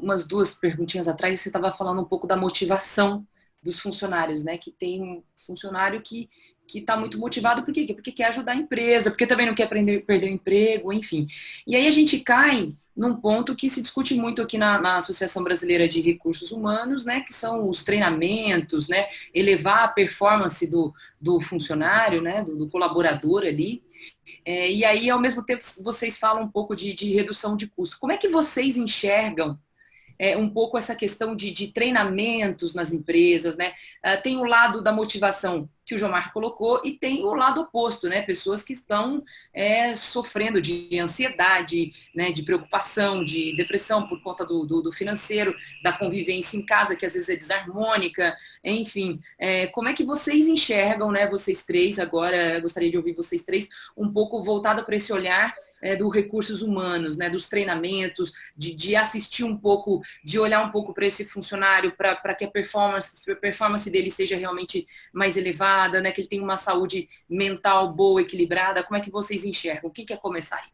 umas 2 perguntinhas atrás, você estava falando um pouco da motivação dos funcionários, né? Que tem um funcionário que está muito motivado, por quê? Porque quer ajudar a empresa, porque também não quer perder o emprego, enfim. E aí a gente cai num ponto que se discute muito aqui na Associação Brasileira de Recursos Humanos, né? Que são os treinamentos, né? Elevar a performance do funcionário, né? Do colaborador ali. E aí, ao mesmo tempo, vocês falam um pouco de redução de custo. Como é que vocês enxergam um pouco essa questão de treinamentos nas empresas, né? Tem o lado da motivação que o Gilmar colocou e tem o lado oposto, né? Pessoas que estão sofrendo de ansiedade, né? De preocupação, de depressão por conta do financeiro, da convivência em casa, que às vezes é desarmônica, enfim. Como é que vocês enxergam, né? Vocês 3, agora eu gostaria de ouvir vocês 3, um pouco voltada para esse olhar dos recursos humanos, né? Dos treinamentos, de assistir um pouco, de olhar um pouco para esse funcionário, para que a performance dele seja realmente mais elevada, né, que ele tenha uma saúde mental boa, equilibrada. Como é que vocês enxergam? O que quer começar aí?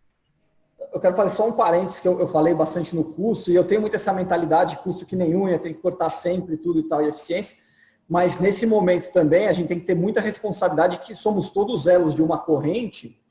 Eu quero fazer só um parênteses, que eu falei bastante no curso, e eu tenho muito essa mentalidade, custo que nenhum, tem que cortar sempre tudo e tal, e eficiência, mas nesse momento também a gente tem que ter muita responsabilidade, que somos todos elos de uma corrente,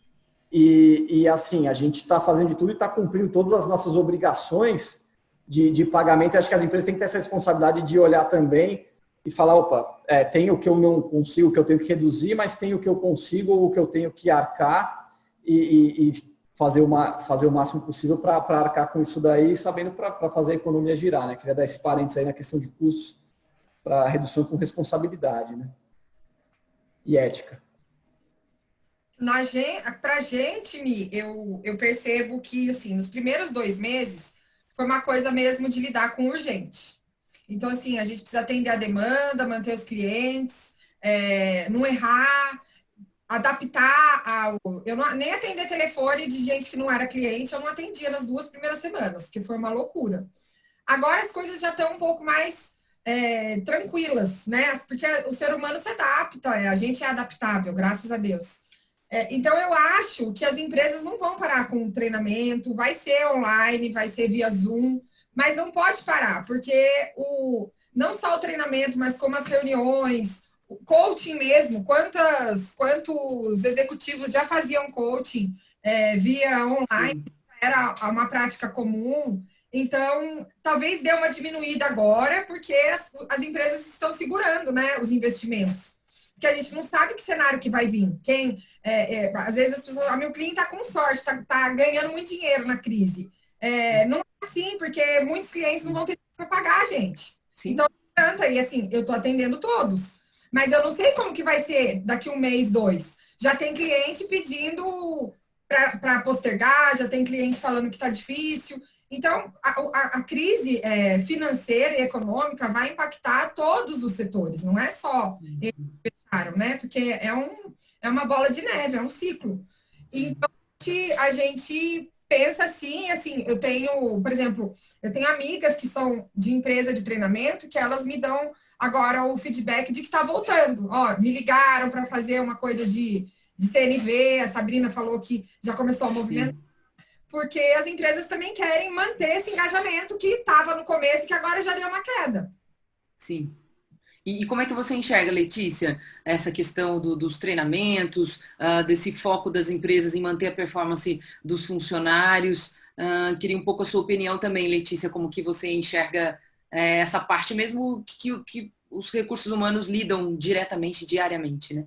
e assim, a gente está fazendo de tudo e está cumprindo todas as nossas obrigações de pagamento. Eu acho que as empresas têm que ter essa responsabilidade de olhar também e falar, opa, tem o que eu não consigo, o que eu tenho que reduzir, mas tem o que eu consigo, ou o que eu tenho que arcar e fazer o máximo possível para arcar com isso daí, sabendo para fazer a economia girar, né? Queria dar esse parênteses aí na questão de custos para redução com responsabilidade, né? E ética. Pra gente, Mi, eu percebo que, assim, nos primeiros 2 meses, foi uma coisa mesmo de lidar com urgente. Então, assim, a gente precisa atender a demanda, manter os clientes, não errar, adaptar Eu nem atender telefone de gente que não era cliente, eu não atendia nas 2 primeiras semanas, porque foi uma loucura. Agora as coisas já estão um pouco mais tranquilas, né? Porque o ser humano se adapta, a gente é adaptável, graças a Deus. Então, eu acho que as empresas não vão parar com o treinamento, vai ser online, vai ser via Zoom, mas não pode parar, porque não só o treinamento, mas como as reuniões, o coaching mesmo, quantos executivos já faziam coaching via online, era uma prática comum. Então, talvez dê uma diminuída agora, porque as empresas estão segurando, né, os investimentos. Porque a gente não sabe que cenário que vai vir. Às vezes as pessoas, meu cliente está com sorte, está ganhando muito dinheiro na crise. Não é assim, porque muitos clientes não vão ter para pagar, gente. Sim. Então, não adianta. E assim, eu estou atendendo todos. Mas eu não sei como que vai ser daqui 1 mês, 2. Já tem cliente pedindo para postergar, já tem cliente falando que está difícil. Então, a crise financeira e econômica vai impactar todos os setores, não é só eles que fecharam, né? Porque é uma bola de neve, é um ciclo. Então, a gente pensa assim, eu tenho, por exemplo, eu tenho amigas que são de empresa de treinamento que elas me dão agora o feedback de que está voltando. Ó, me ligaram para fazer uma coisa de CNV, a Sabrina falou que já começou a movimentar. Sim. Porque as empresas também querem manter esse engajamento que estava no começo e que agora já deu uma queda. Sim. E como é que você enxerga, Letícia, essa questão dos treinamentos, desse foco das empresas em manter a performance dos funcionários? Queria um pouco a sua opinião também, Letícia, como que você enxerga essa parte, mesmo que os recursos humanos lidam diariamente, né?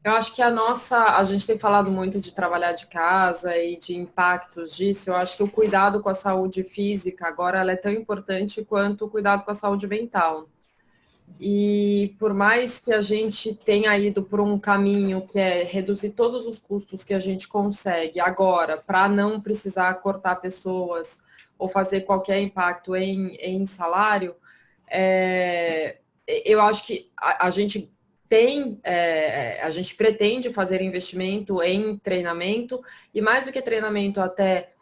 Eu acho que a gente tem falado muito de trabalhar de casa e de impactos disso. Eu acho que o cuidado com a saúde física agora ela é tão importante quanto o cuidado com a saúde mental. E por mais que a gente tenha ido por um caminho que é reduzir todos os custos que a gente consegue agora, para não precisar cortar pessoas ou fazer qualquer impacto em salário, eu acho que a gente a gente pretende fazer investimento em treinamento, e mais do que treinamento até,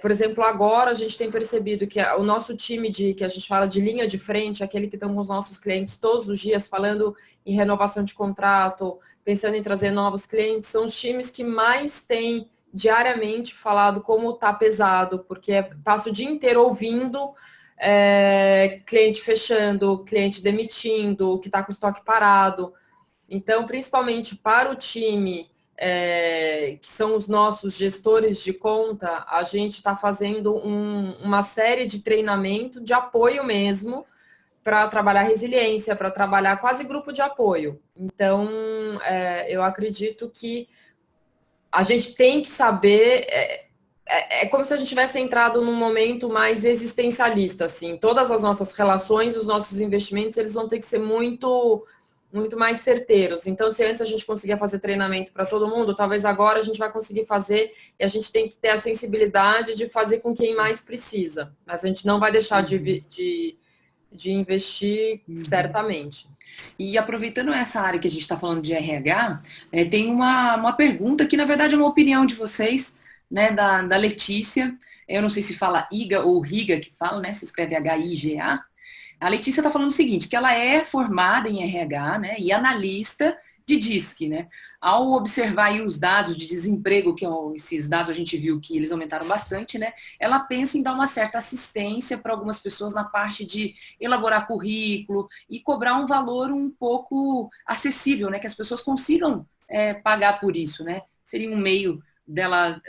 por exemplo, agora a gente tem percebido que o nosso time que a gente fala de linha de frente, aquele que estão com os nossos clientes todos os dias falando em renovação de contrato, pensando em trazer novos clientes, são os times que mais têm diariamente falado como está pesado, porque passa o dia inteiro ouvindo cliente fechando, cliente demitindo, que está com o estoque parado. Então, principalmente para o time, que são os nossos gestores de conta, a gente está fazendo uma série de treinamento de apoio mesmo, para trabalhar resiliência, para trabalhar quase grupo de apoio. Então, eu acredito que a gente tem que saber... É como se a gente tivesse entrado num momento mais existencialista, assim. Todas as nossas relações, os nossos investimentos, eles vão ter que ser muito mais certeiros. Então, se antes a gente conseguia fazer treinamento para todo mundo, talvez agora a gente vai conseguir fazer, e a gente tem que ter a sensibilidade de fazer com quem mais precisa. Mas a gente não vai deixar de investir, certamente. E aproveitando essa área que a gente está falando de RH, tem uma pergunta que, na verdade, é uma opinião de vocês, né, da Letícia. Eu não sei se fala Iga ou Riga que fala, né? Se escreve H-I-G-A. A Letícia está falando o seguinte, que ela é formada em RH, né, e analista de DISC, né? Ao observar aí os dados de desemprego, esses dados a gente viu que eles aumentaram bastante, né? Ela pensa em dar uma certa assistência para algumas pessoas na parte de elaborar currículo e cobrar um valor um pouco acessível, né? Que as pessoas consigam pagar por isso, né? Seria um meio dela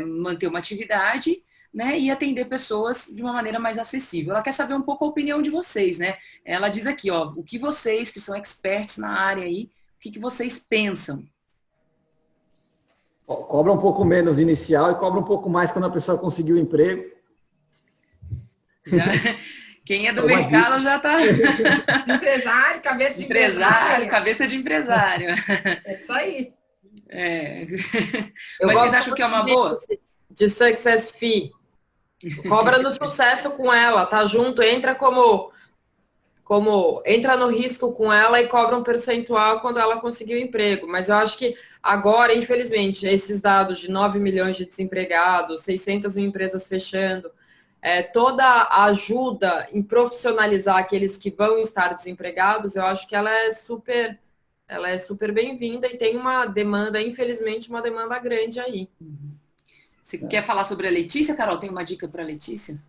manter uma atividade, né, e atender pessoas de uma maneira mais acessível. Ela quer saber um pouco a opinião de vocês, né? Ela diz aqui, ó, o que vocês, que são experts na área aí, o que vocês pensam? Cobra um pouco menos inicial e cobra um pouco mais quando a pessoa conseguiu o emprego. Quem é do mercado já está... Empresário, cabeça de empresário. Cabeça de empresário. É isso aí. Mas vocês acham que é uma boa? De success fee. Cobra no sucesso com ela, tá junto, entra entra no risco com ela e cobra um percentual quando ela conseguir o emprego. Mas eu acho que agora, infelizmente, esses dados de 9 milhões de desempregados, 600 mil empresas fechando, toda a ajuda em profissionalizar aqueles que vão estar desempregados, eu acho que ela é super bem-vinda e tem uma demanda, infelizmente, uma demanda grande aí. Você quer falar sobre a Letícia, Carol? Tem uma dica para a Letícia?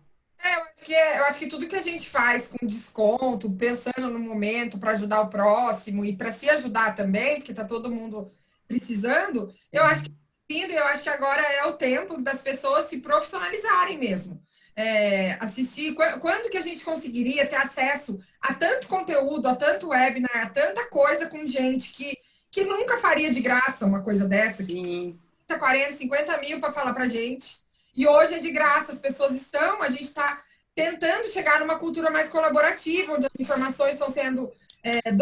Eu acho que tudo que a gente faz com desconto, pensando no momento para ajudar o próximo e para se ajudar também, porque está todo mundo precisando, eu acho que agora é o tempo das pessoas se profissionalizarem mesmo. Assistir, quando que a gente conseguiria ter acesso a tanto conteúdo, a tanto webinar, a tanta coisa com gente que nunca faria de graça uma coisa dessa? Sim. 40, 50 mil para falar para gente. E hoje é de graça, as pessoas a gente está tentando chegar numa cultura mais colaborativa, onde as informações estão sendo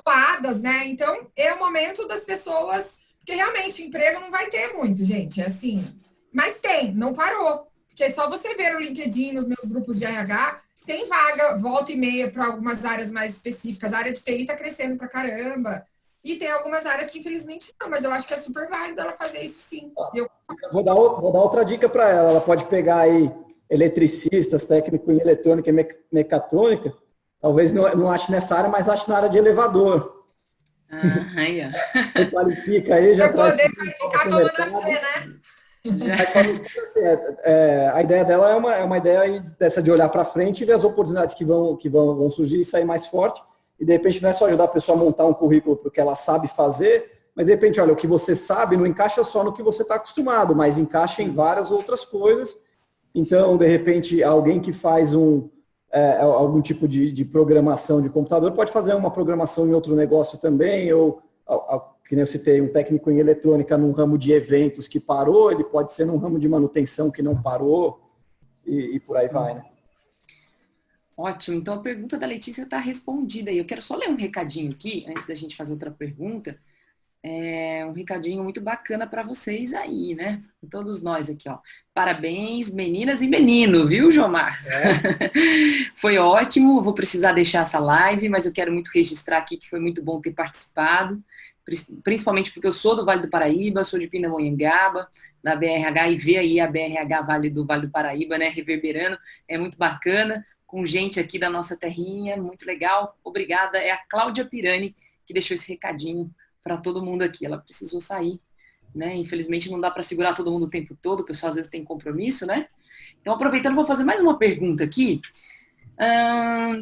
doadas, né? Então, é o momento das pessoas, porque realmente emprego não vai ter muito, gente, é assim. Mas não parou. Porque é só você ver no LinkedIn, nos meus grupos de RH, tem vaga, volta e meia para algumas áreas mais específicas. A área de TI está crescendo para caramba. E tem algumas áreas que, infelizmente, não. Mas eu acho que é super válido ela fazer isso, sim. Vou dar outra dica para ela. Ela pode pegar aí eletricistas, técnico em eletrônica e mecatrônica. Talvez não ache nessa área, mas ache na área de elevador. Aí, ó. Você qualifica aí, já para poder qualificar como nascer, né? Mas, a ideia dela é uma ideia dessa de olhar para frente e ver as oportunidades que vão surgir e sair mais forte. E, de repente, não é só ajudar a pessoa a montar um currículo porque ela sabe fazer, mas, de repente, olha, o que você sabe não encaixa só no que você está acostumado, mas encaixa em várias outras coisas. Então, de repente, alguém que faz algum tipo de programação de computador pode fazer uma programação em outro negócio também, ou, que nem eu citei, um técnico em eletrônica num ramo de eventos que parou, ele pode ser num ramo de manutenção que não parou, e por aí vai, né? Ótimo, então a pergunta da Letícia está respondida aí. Eu quero só ler um recadinho aqui, antes da gente fazer outra pergunta. Um recadinho muito bacana para vocês aí, né? Todos nós aqui, ó. Parabéns, meninas e menino, viu, Jomar? Foi ótimo, vou precisar deixar essa live, mas eu quero muito registrar aqui que foi muito bom ter participado, principalmente porque eu sou do Vale do Paraíba, sou de Pindamonhangaba, da BRH, e ver aí a BRH Vale do Paraíba, né, reverberando, é muito bacana, com gente aqui da nossa terrinha, muito legal. Obrigada, é a Cláudia Pirani que deixou esse recadinho para todo mundo aqui. Ela precisou sair, né? Infelizmente não dá para segurar todo mundo o tempo todo, o pessoal às vezes tem compromisso, né? Então, aproveitando, vou fazer mais uma pergunta aqui.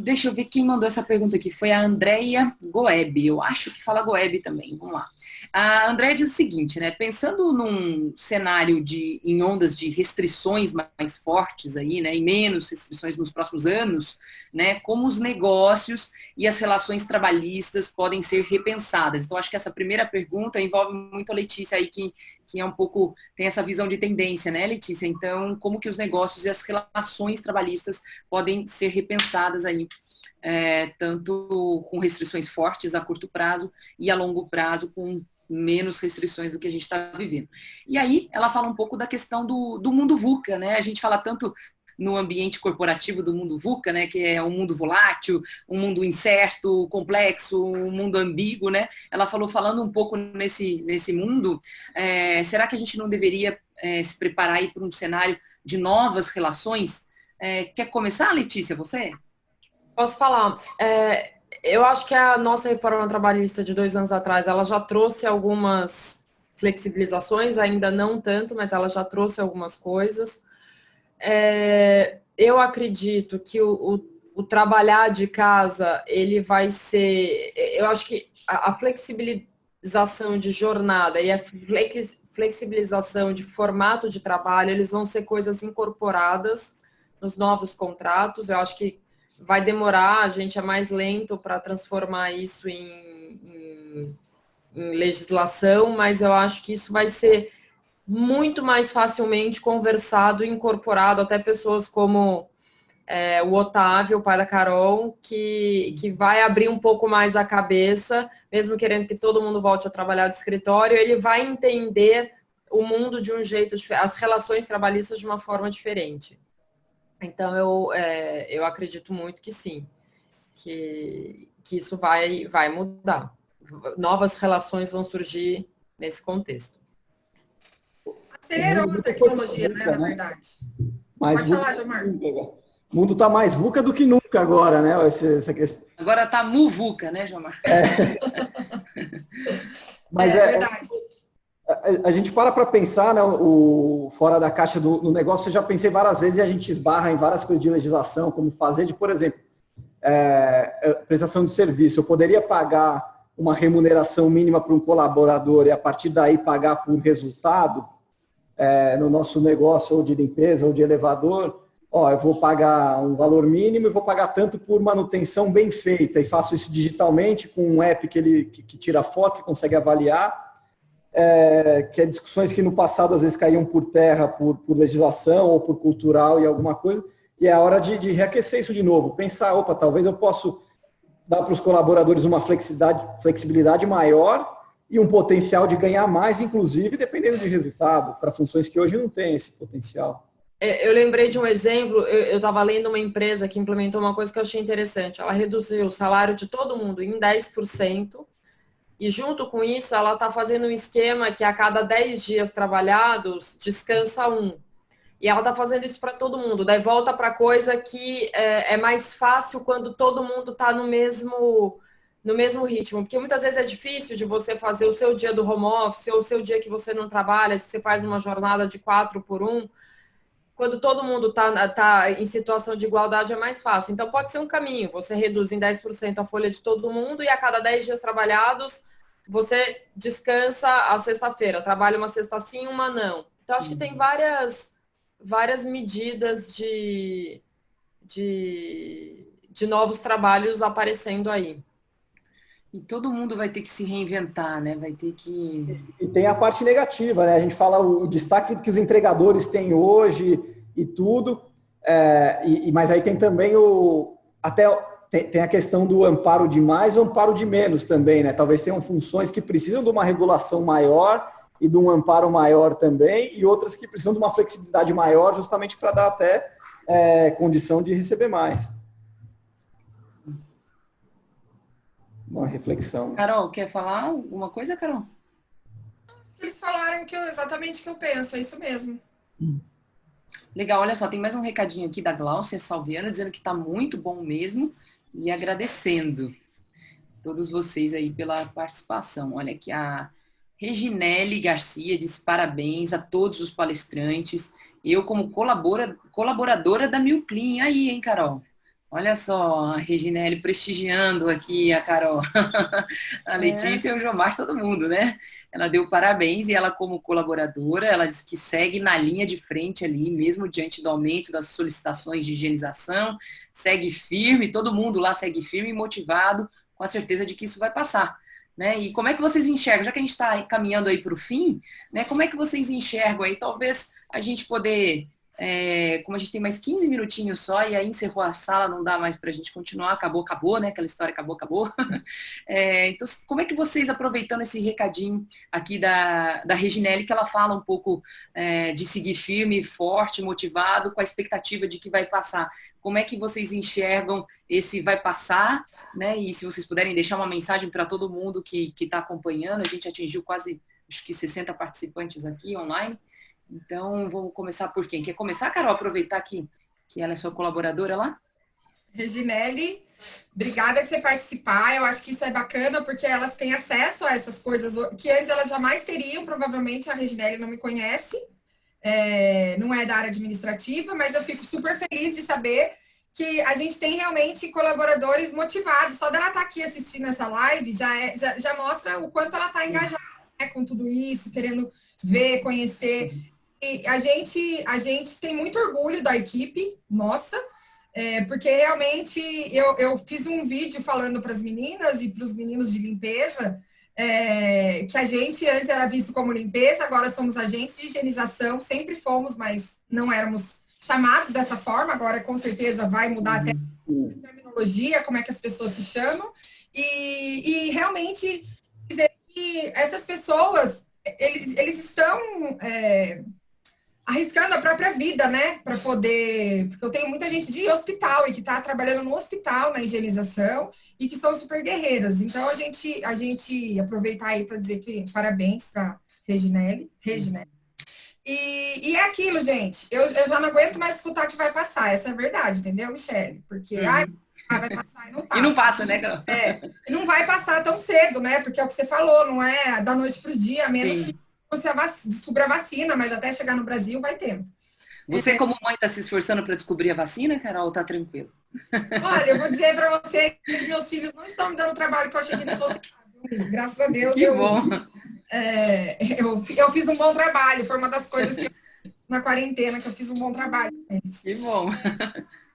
Deixa eu ver quem mandou essa pergunta aqui. Foi a Andréia Goeb. Eu acho que fala Goeb também. Vamos lá. A Andréia diz o seguinte, né? Pensando num cenário em ondas de restrições mais fortes aí, né? E menos restrições nos próximos anos, né? Como os negócios e as relações trabalhistas podem ser repensadas. Então, acho que essa primeira pergunta envolve muito a Letícia aí, que é um pouco, tem essa visão de tendência, né, Letícia? Então, como que os negócios e as relações trabalhistas podem ser repensadas aí, tanto com restrições fortes a curto prazo e a longo prazo com menos restrições do que a gente está vivendo. E aí, ela fala um pouco da questão do mundo VUCA, né? A gente fala tanto no ambiente corporativo do mundo VUCA, né, que é um mundo volátil, um mundo incerto, complexo, um mundo ambíguo, né? Ela falando um pouco nesse mundo, será que a gente não deveria se preparar aí para um cenário de novas relações? Quer começar, Letícia, você? Posso falar. Eu acho que a nossa reforma trabalhista de 2 anos atrás, ela já trouxe algumas flexibilizações, ainda não tanto, mas ela já trouxe algumas coisas. Eu acredito que o trabalhar de casa, ele vai ser... Eu acho que a flexibilização de jornada e a flexibilização de formato de trabalho, eles vão ser coisas incorporadas nos novos contratos. Eu acho que vai demorar, a gente é mais lento para transformar isso em legislação, mas eu acho que isso vai ser muito mais facilmente conversado e incorporado, até pessoas como o Otávio, o pai da Carol, que vai abrir um pouco mais a cabeça, mesmo querendo que todo mundo volte a trabalhar do escritório, ele vai entender o mundo de um jeito diferente, as relações trabalhistas de uma forma diferente. Então, eu acredito muito que sim, que isso vai mudar. Novas relações vão surgir nesse contexto. Acelerou a tecnologia, né, na verdade. Pode falar, Jomar. O mundo está mais VUCA do que nunca agora, né? Essa questão. Agora está muvuca, né, Jomar? Mas verdade. A gente para pensar, né, fora da caixa do negócio. Eu já pensei várias vezes e a gente esbarra em várias coisas de legislação, como fazer por exemplo, prestação de serviço. Eu poderia pagar uma remuneração mínima para um colaborador e a partir daí pagar por resultado no nosso negócio, ou de limpeza, ou de elevador. Eu vou pagar um valor mínimo e vou pagar tanto por manutenção bem feita, e faço isso digitalmente com um app que tira foto, que consegue avaliar, que é discussões que no passado às vezes caíam por terra por legislação ou por cultural e alguma coisa, e é a hora de reaquecer isso de novo, pensar, talvez eu possa dar para os colaboradores uma flexibilidade maior e um potencial de ganhar mais, inclusive, dependendo de resultado, para funções que hoje não têm esse potencial. Eu lembrei de um exemplo, eu estava lendo uma empresa que implementou uma coisa que eu achei interessante. Ela reduziu o salário de todo mundo em 10%, e junto com isso ela está fazendo um esquema que a cada 10 dias trabalhados, descansa 1. E ela está fazendo isso para todo mundo. Daí volta para coisa que é mais fácil quando todo mundo está no mesmo ritmo. Porque muitas vezes é difícil de você fazer o seu dia do home office, ou o seu dia que você não trabalha, se você faz uma jornada de 4x1. Quando todo mundo está em situação de igualdade, é mais fácil. Então, pode ser um caminho. Você reduz em 10% a folha de todo mundo e a cada 10 dias trabalhados, você descansa a sexta-feira. Trabalha uma sexta sim, uma não. Então, acho que tem várias medidas de novos trabalhos aparecendo aí. E todo mundo vai ter que se reinventar, né? Vai ter que... E tem a parte negativa, né? A gente fala o destaque que os entregadores têm hoje e tudo, mas aí tem também até tem a questão do amparo de mais e amparo de menos também, né? Talvez tenham funções que precisam de uma regulação maior e de um amparo maior também, e outras que precisam de uma flexibilidade maior, justamente para dar até condição de receber mais. Uma reflexão. Carol, quer falar alguma coisa, Carol? Eles falaram exatamente o que eu penso, é isso mesmo. Legal, olha só, tem mais um recadinho aqui da Gláucia Salviano, dizendo que está muito bom mesmo e agradecendo todos vocês aí pela participação. Olha aqui, a Reginele Garcia diz parabéns a todos os palestrantes. Eu, como colaboradora da Milclean. Aí, hein, Carol? Olha só, a Reginele prestigiando aqui a Carol. A Letícia e o Jomar, todo mundo, né? Ela deu parabéns e ela, como colaboradora, ela diz que segue na linha de frente ali, mesmo diante do aumento das solicitações de higienização, segue firme, todo mundo lá segue firme e motivado, com a certeza de que isso vai passar. Né? E como é que vocês enxergam, já que a gente está caminhando aí para o fim, né? Como é que vocês enxergam aí, talvez a gente poder, como a gente tem mais 15 minutinhos só, e aí encerrou a sala, não dá mais para a gente continuar, acabou, né? Aquela história acabou. Então, como é que vocês, aproveitando esse recadinho aqui da Reginele, que ela fala um pouco de seguir firme, forte, motivado, com a expectativa de que vai passar, como é que vocês enxergam esse vai passar, né? E se vocês puderem deixar uma mensagem para todo mundo que está acompanhando, a gente atingiu quase, acho que 60 participantes aqui online. Então, vamos começar por quem? Quer começar, Carol? Aproveitar que ela é sua colaboradora lá? Reginele, obrigada por você participar. Eu acho que isso é bacana, porque elas têm acesso a essas coisas que antes elas jamais teriam. Provavelmente a Reginele não me conhece. Não é da área administrativa, mas eu fico super feliz de saber que a gente tem realmente colaboradores motivados. Só dela estar aqui assistindo essa live já mostra o quanto ela está engajada, né, com tudo isso, querendo ver, conhecer. E a gente tem muito orgulho da equipe nossa, porque realmente eu fiz um vídeo falando para as meninas e para os meninos de limpeza, que a gente antes era visto como limpeza, agora somos agentes de higienização, sempre fomos, mas não éramos chamados dessa forma, agora com certeza vai mudar até a terminologia, como é que as pessoas se chamam, e realmente dizer que essas pessoas, eles estão arriscando a própria vida, né, para poder, porque eu tenho muita gente de hospital e que está trabalhando no hospital, na higienização, e que são super guerreiras. Então, a gente aproveitar aí para dizer que parabéns para Reginele. E é aquilo, gente, eu já não aguento mais escutar que vai passar, essa é a verdade, entendeu, Michele? Porque, vai passar e não passa. E não passa, né, Carol? Não vai passar tão cedo, né, porque é o que você falou, não é da noite para o dia, a menos que você descubra a vacina, mas até chegar no Brasil vai ter. Você, como mãe, está se esforçando para descobrir a vacina, Carol, ou tá tranquilo? Olha, eu vou dizer para você que meus filhos não estão me dando o trabalho que eu achei que eles fossem. Graças a Deus. Que bom. Eu fiz um bom trabalho. Foi uma das coisas que na quarentena que eu fiz um bom trabalho. Que bom.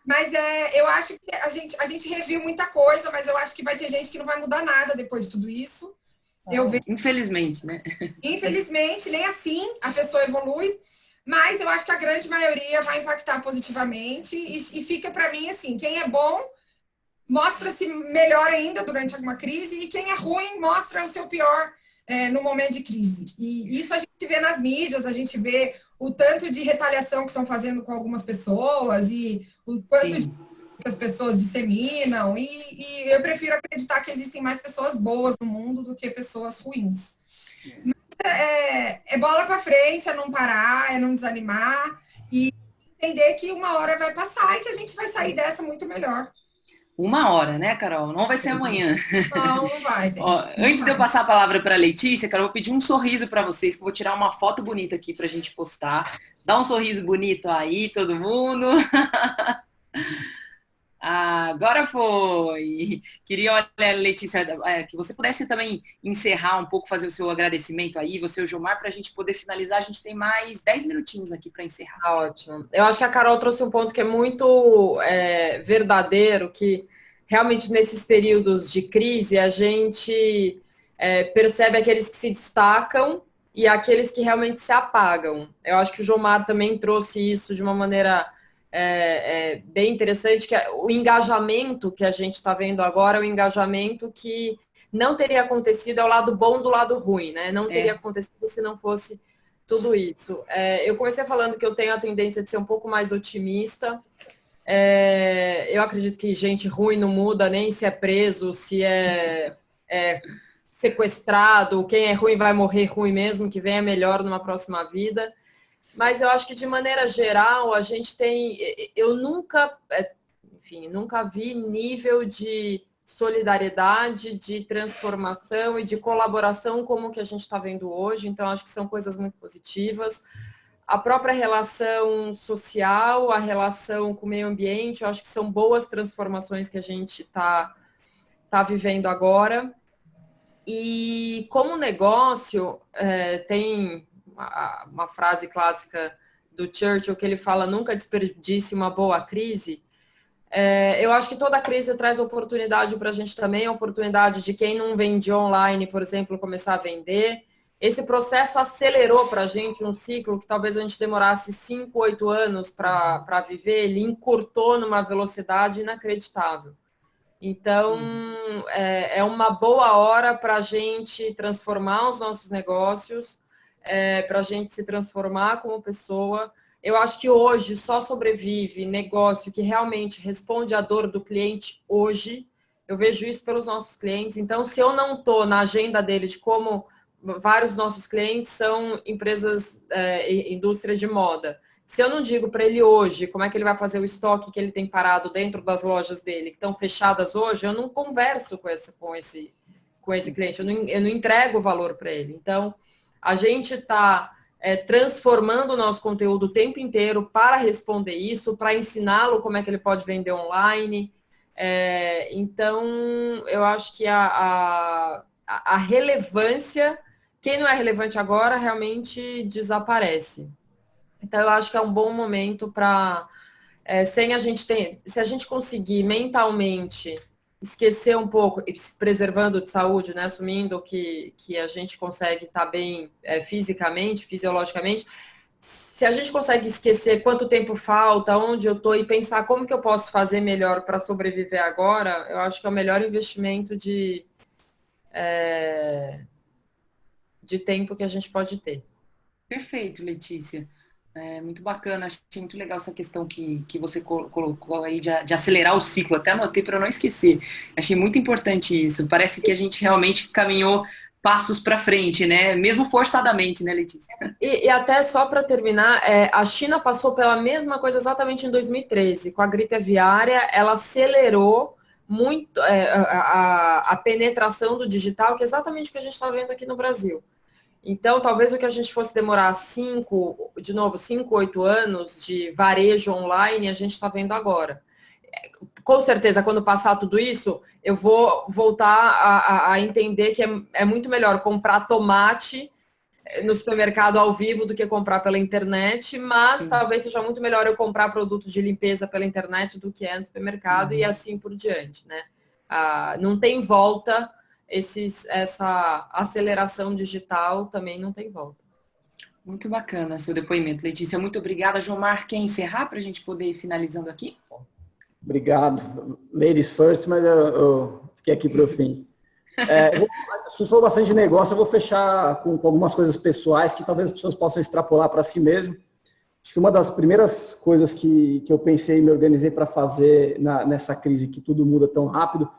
Mas eu acho que a gente reviu muita coisa, mas eu acho que vai ter gente que não vai mudar nada depois de tudo isso. Infelizmente, né? Infelizmente, nem assim a pessoa evolui. Mas eu acho que a grande maioria vai impactar positivamente e fica para mim assim, quem é bom mostra-se melhor ainda durante alguma crise e quem é ruim mostra o seu pior no momento de crise. E isso a gente vê nas mídias, a gente vê o tanto de retaliação que estão fazendo com algumas pessoas e o quanto que as pessoas disseminam e eu prefiro acreditar que existem mais pessoas boas no mundo do que pessoas ruins. É bola para frente, é não parar, é não desanimar e entender que uma hora vai passar e que a gente vai sair dessa muito melhor. Uma hora, né, Carol? Não vai ser amanhã. Não vai. Antes de eu passar a palavra para a Letícia, Carol, eu vou pedir um sorriso para vocês, que eu vou tirar uma foto bonita aqui para a gente postar. Dá um sorriso bonito aí, todo mundo. Agora foi. Queria, olha, Letícia, que você pudesse também encerrar um pouco, fazer o seu agradecimento aí, você e o Jomar, para a gente poder finalizar. A gente tem mais 10 minutinhos aqui para encerrar. Ótimo. Eu acho que a Carol trouxe um ponto que é muito verdadeiro, que realmente nesses períodos de crise a gente percebe aqueles que se destacam e aqueles que realmente se apagam. Eu acho que o Jomar também trouxe isso de uma maneira bem interessante, que o engajamento que a gente está vendo agora é o engajamento que não teria acontecido, é o lado bom do lado ruim, né? Não teria acontecido se não fosse tudo isso. Eu comecei falando que eu tenho a tendência de ser um pouco mais otimista. Eu acredito que gente ruim não muda nem se é preso, se é sequestrado, quem é ruim vai morrer ruim mesmo, que venha melhor numa próxima vida. Mas eu acho que, de maneira geral, a gente tem... Eu nunca vi nível de solidariedade, de transformação e de colaboração como o que a gente está vendo hoje. Então, acho que são coisas muito positivas. A própria relação social, a relação com o meio ambiente, eu acho que são boas transformações que a gente está vivendo agora. E como negócio, tem uma frase clássica do Churchill que ele fala: nunca desperdice uma boa crise. Eu acho que toda crise traz oportunidade para a gente também, a oportunidade de quem não vende online, por exemplo, começar a vender. Esse processo acelerou para a gente um ciclo que talvez a gente demorasse 5, 8 anos para viver, ele encurtou numa velocidade inacreditável. Então, é uma boa hora para a gente transformar os nossos negócios, para a gente se transformar como pessoa. Eu acho que hoje só sobrevive negócio que realmente responde à dor do cliente hoje. Eu vejo isso pelos nossos clientes. Então, se eu não estou na agenda dele de como vários nossos clientes são empresas, indústria de moda. Se eu não digo para ele hoje como é que ele vai fazer o estoque que ele tem parado dentro das lojas dele, que estão fechadas hoje, eu não converso com esse cliente, eu não entrego valor para ele. Então, a gente está transformando o nosso conteúdo o tempo inteiro para responder isso, para ensiná-lo como é que ele pode vender online. Então, eu acho que a relevância, quem não é relevante agora, realmente desaparece. Então, eu acho que é um bom momento para, se a gente conseguir mentalmente esquecer um pouco, preservando de saúde, né, assumindo que a gente consegue estar bem fisicamente, fisiologicamente, se a gente consegue esquecer quanto tempo falta, onde eu estou e pensar como que eu posso fazer melhor para sobreviver agora, eu acho que é o melhor investimento de tempo que a gente pode ter. Perfeito, Letícia. Muito bacana, achei muito legal essa questão que você colocou aí de acelerar o ciclo, até anotei para não esquecer. Achei muito importante isso, parece que a gente realmente caminhou passos para frente, né? Mesmo forçadamente, né, Letícia? E até só para terminar, a China passou pela mesma coisa exatamente em 2013, com a gripe aviária, ela acelerou muito a penetração do digital, que é exatamente o que a gente está vendo aqui no Brasil. Então, talvez o que a gente fosse demorar 5, 8 anos de varejo online, a gente está vendo agora. Com certeza, quando passar tudo isso, eu vou voltar a entender que é muito melhor comprar tomate no supermercado ao vivo do que comprar pela internet, mas sim, talvez seja muito melhor eu comprar produtos de limpeza pela internet do que no supermercado, e assim por diante, né? Não tem volta. Essa aceleração digital também não tem volta. Muito bacana seu depoimento, Letícia. Muito obrigada. Jomar, quer encerrar para a gente poder ir finalizando aqui? Obrigado. Ladies first, mas eu fiquei aqui para o fim. Se for bastante negócio, eu vou fechar com algumas coisas pessoais que talvez as pessoas possam extrapolar para si mesmo. Acho que uma das primeiras coisas que eu pensei e me organizei para fazer nessa crise que tudo muda tão rápido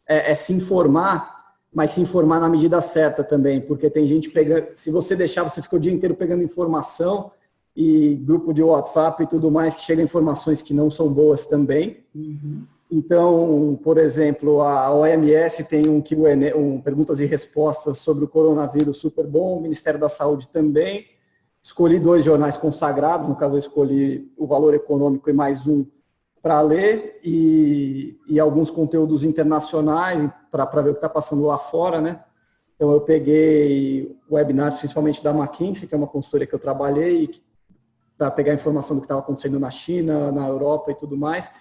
é se informar, mas se informar na medida certa também, porque tem gente pegando, se você deixar, você fica o dia inteiro pegando informação e grupo de WhatsApp e tudo mais, que chega informações que não são boas também. Uhum. Então, por exemplo, a OMS tem um perguntas e respostas sobre o coronavírus super bom, o Ministério da Saúde também. Escolhi 2 jornais consagrados, no caso eu escolhi o Valor Econômico e mais um para ler, e alguns conteúdos internacionais para ver o que está passando lá fora, né? Então eu peguei webinars, principalmente da McKinsey, que é uma consultoria que eu trabalhei, para pegar informação do que estava acontecendo na China, na Europa e tudo mais.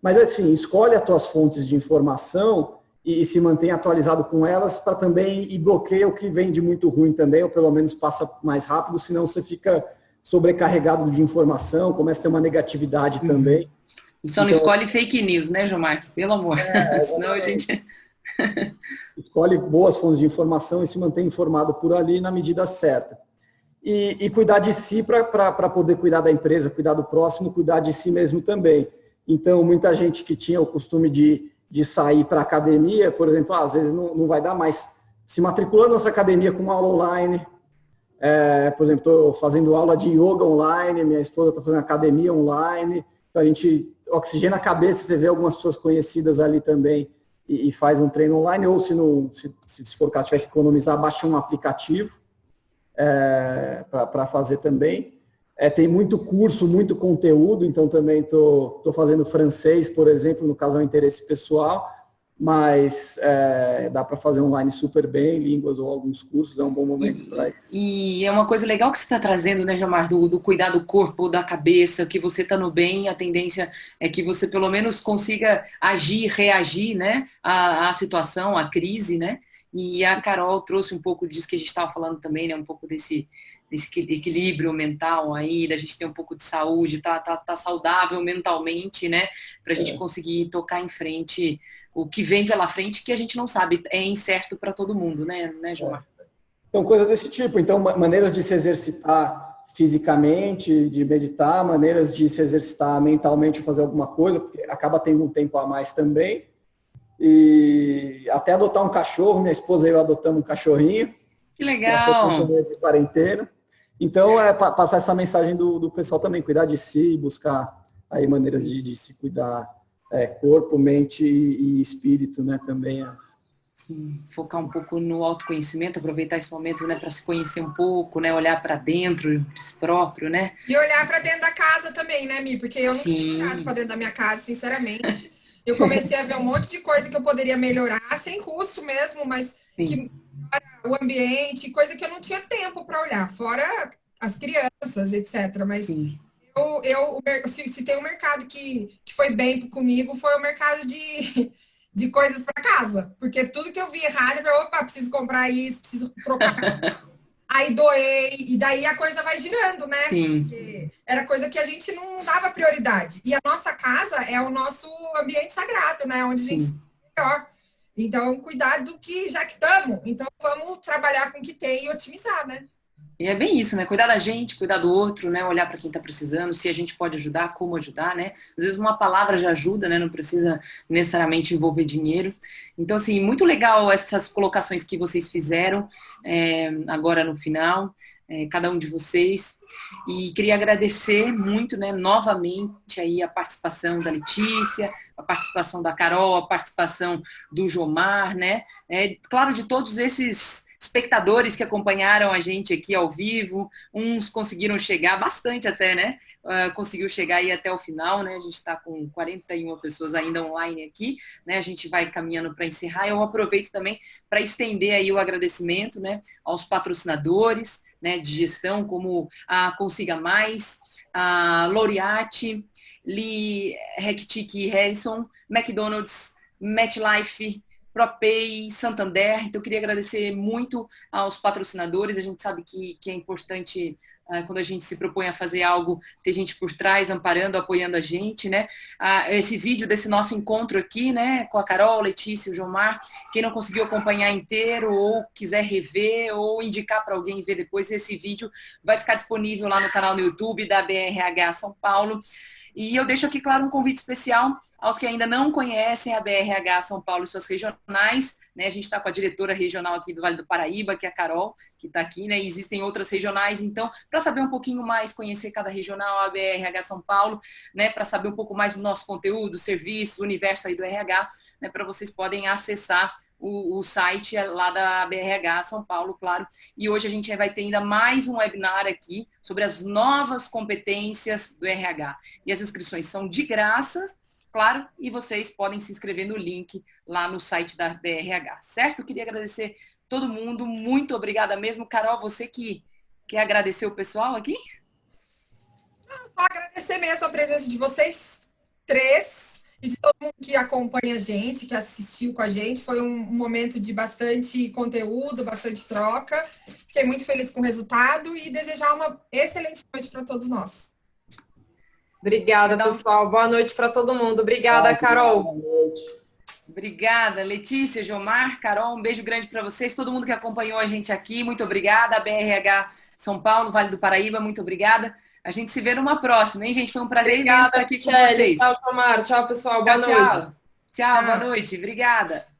Mas assim, escolhe as tuas fontes de informação e se mantém atualizado com elas, para também, e bloqueia o que vem de muito ruim também, ou pelo menos passa mais rápido, senão você fica sobrecarregado de informação, começa a ter uma negatividade também. E só não escolhe fake news, né, Gilmar? Pelo amor. Senão a gente... Escolhe boas fontes de informação e se mantém informado por ali na medida certa. E cuidar de si para poder cuidar da empresa, cuidar do próximo, cuidar de si mesmo também. Então, muita gente que tinha o costume de sair para a academia, por exemplo, às vezes não vai dar mais. Se matriculando na nossa academia com uma aula online, por exemplo, estou fazendo aula de yoga online, minha esposa está fazendo academia online, então a gente oxigena a cabeça, você vê algumas pessoas conhecidas ali também e faz um treino online, ou se for caso tiver que economizar, baixa um aplicativo para fazer também. Tem muito curso, muito conteúdo, então também estou fazendo francês, por exemplo, no caso é um interesse pessoal, mas dá para fazer online super bem, línguas ou alguns cursos, é um bom momento para isso. E é uma coisa legal que você está trazendo, né, Gilmar, do cuidar do corpo, da cabeça, que você está no bem, a tendência é que você pelo menos consiga agir, reagir, né, à situação, à crise, né, e a Carol trouxe um pouco disso que a gente estava falando também, né, um pouco desse equilíbrio mental aí, da gente ter um pouco de saúde, tá saudável mentalmente, né, para a gente conseguir tocar em frente o que vem pela frente, que a gente não sabe, é incerto para todo mundo, né, Gilmar? Então, coisas desse tipo. Então, maneiras de se exercitar fisicamente, de meditar, maneiras de se exercitar mentalmente, fazer alguma coisa, porque acaba tendo um tempo a mais também. E até adotar um cachorro, minha esposa e eu adotamos um cachorrinho. Que legal! De quarentena. Então, passar essa mensagem do pessoal também, cuidar de si, buscar aí maneiras de se cuidar, corpo, mente e espírito, né, também. Sim, focar um pouco no autoconhecimento, aproveitar esse momento, né, para se conhecer um pouco, né, olhar para dentro de si próprio, né? E olhar para dentro da casa também, né, Mi? Porque eu não tinha olhado para dentro da minha casa, sinceramente. Eu comecei a ver um monte de coisa que eu poderia melhorar, sem custo mesmo, mas que o ambiente, coisa que eu não tinha tempo para olhar, fora as crianças, etc. Mas se tem um mercado que foi bem comigo, foi o mercado de coisas para casa. Porque tudo que eu vi errado, eu falei, opa, preciso comprar isso, preciso trocar. Aí doei, e daí a coisa vai girando, né? Sim. Porque era coisa que a gente não dava prioridade. E a nossa casa é o nosso ambiente sagrado, né? Onde a gente se melhor. Então, cuidar do que já que estamos. Então, vamos trabalhar com o que tem e otimizar, né? E é bem isso, né? Cuidar da gente, cuidar do outro, né? Olhar para quem está precisando, se a gente pode ajudar, como ajudar, né? Às vezes uma palavra já ajuda, né? Não precisa necessariamente envolver dinheiro. Então, assim, muito legal essas colocações que vocês fizeram agora no final, cada um de vocês. E queria agradecer muito, né? Novamente aí a participação da Letícia, a participação da Carol, a participação do Jomar, né? Claro, de todos esses espectadores que acompanharam a gente aqui ao vivo, uns conseguiram chegar, bastante até, né? Conseguiu chegar aí até o final, né? A gente está com 41 pessoas ainda online aqui, né? A gente vai caminhando para encerrar. Eu aproveito também para estender aí o agradecimento, né? Aos patrocinadores, né? De gestão, como a Consiga Mais, a Laureate, Lee Hectic Harrison, McDonald's, MetLife, ProPay, Santander. Então, eu queria agradecer muito aos patrocinadores. A gente sabe que é importante, quando a gente se propõe a fazer algo, ter gente por trás, amparando, apoiando a gente, né? Esse vídeo desse nosso encontro aqui, né, com a Carol, Letícia e o Jomar, quem não conseguiu acompanhar inteiro ou quiser rever ou indicar para alguém ver depois, esse vídeo vai ficar disponível lá no canal no YouTube da BRH São Paulo. E eu deixo aqui, claro, um convite especial aos que ainda não conhecem a BRH São Paulo e suas regionais, né? A gente está com a diretora regional aqui do Vale do Paraíba, que é a Carol, que está aqui, né? E existem outras regionais, então, para saber um pouquinho mais, conhecer cada regional, a BRH São Paulo, né? Para saber um pouco mais do nosso conteúdo, serviços, universo aí do RH, né? Para vocês podem acessar o site lá da BRH São Paulo, claro. E hoje a gente vai ter ainda mais um webinar aqui sobre as novas competências do RH. E as inscrições são de graça, claro, e vocês podem se inscrever no link lá no site da BRH, certo? Eu queria agradecer todo mundo, muito obrigada mesmo. Carol, você que quer agradecer o pessoal aqui? Não, só agradecer mesmo a presença de vocês três. e de todo mundo que acompanha a gente, que assistiu com a gente. Foi um momento de bastante conteúdo, bastante troca. Fiquei muito feliz com o resultado e desejar uma excelente noite para todos nós. Obrigada, pessoal. Boa noite para todo mundo. Obrigada, Carol. Boa noite. Obrigada, Letícia, Jomar, Carol, um beijo grande para vocês, todo mundo que acompanhou a gente aqui, muito obrigada, a BRH São Paulo, Vale do Paraíba, muito obrigada. A gente se vê numa próxima, hein, gente? Foi um prazer imenso estar aqui com vocês. Tchau, Jomar. Tchau, pessoal. Boa noite. Tchau, boa noite. Obrigada.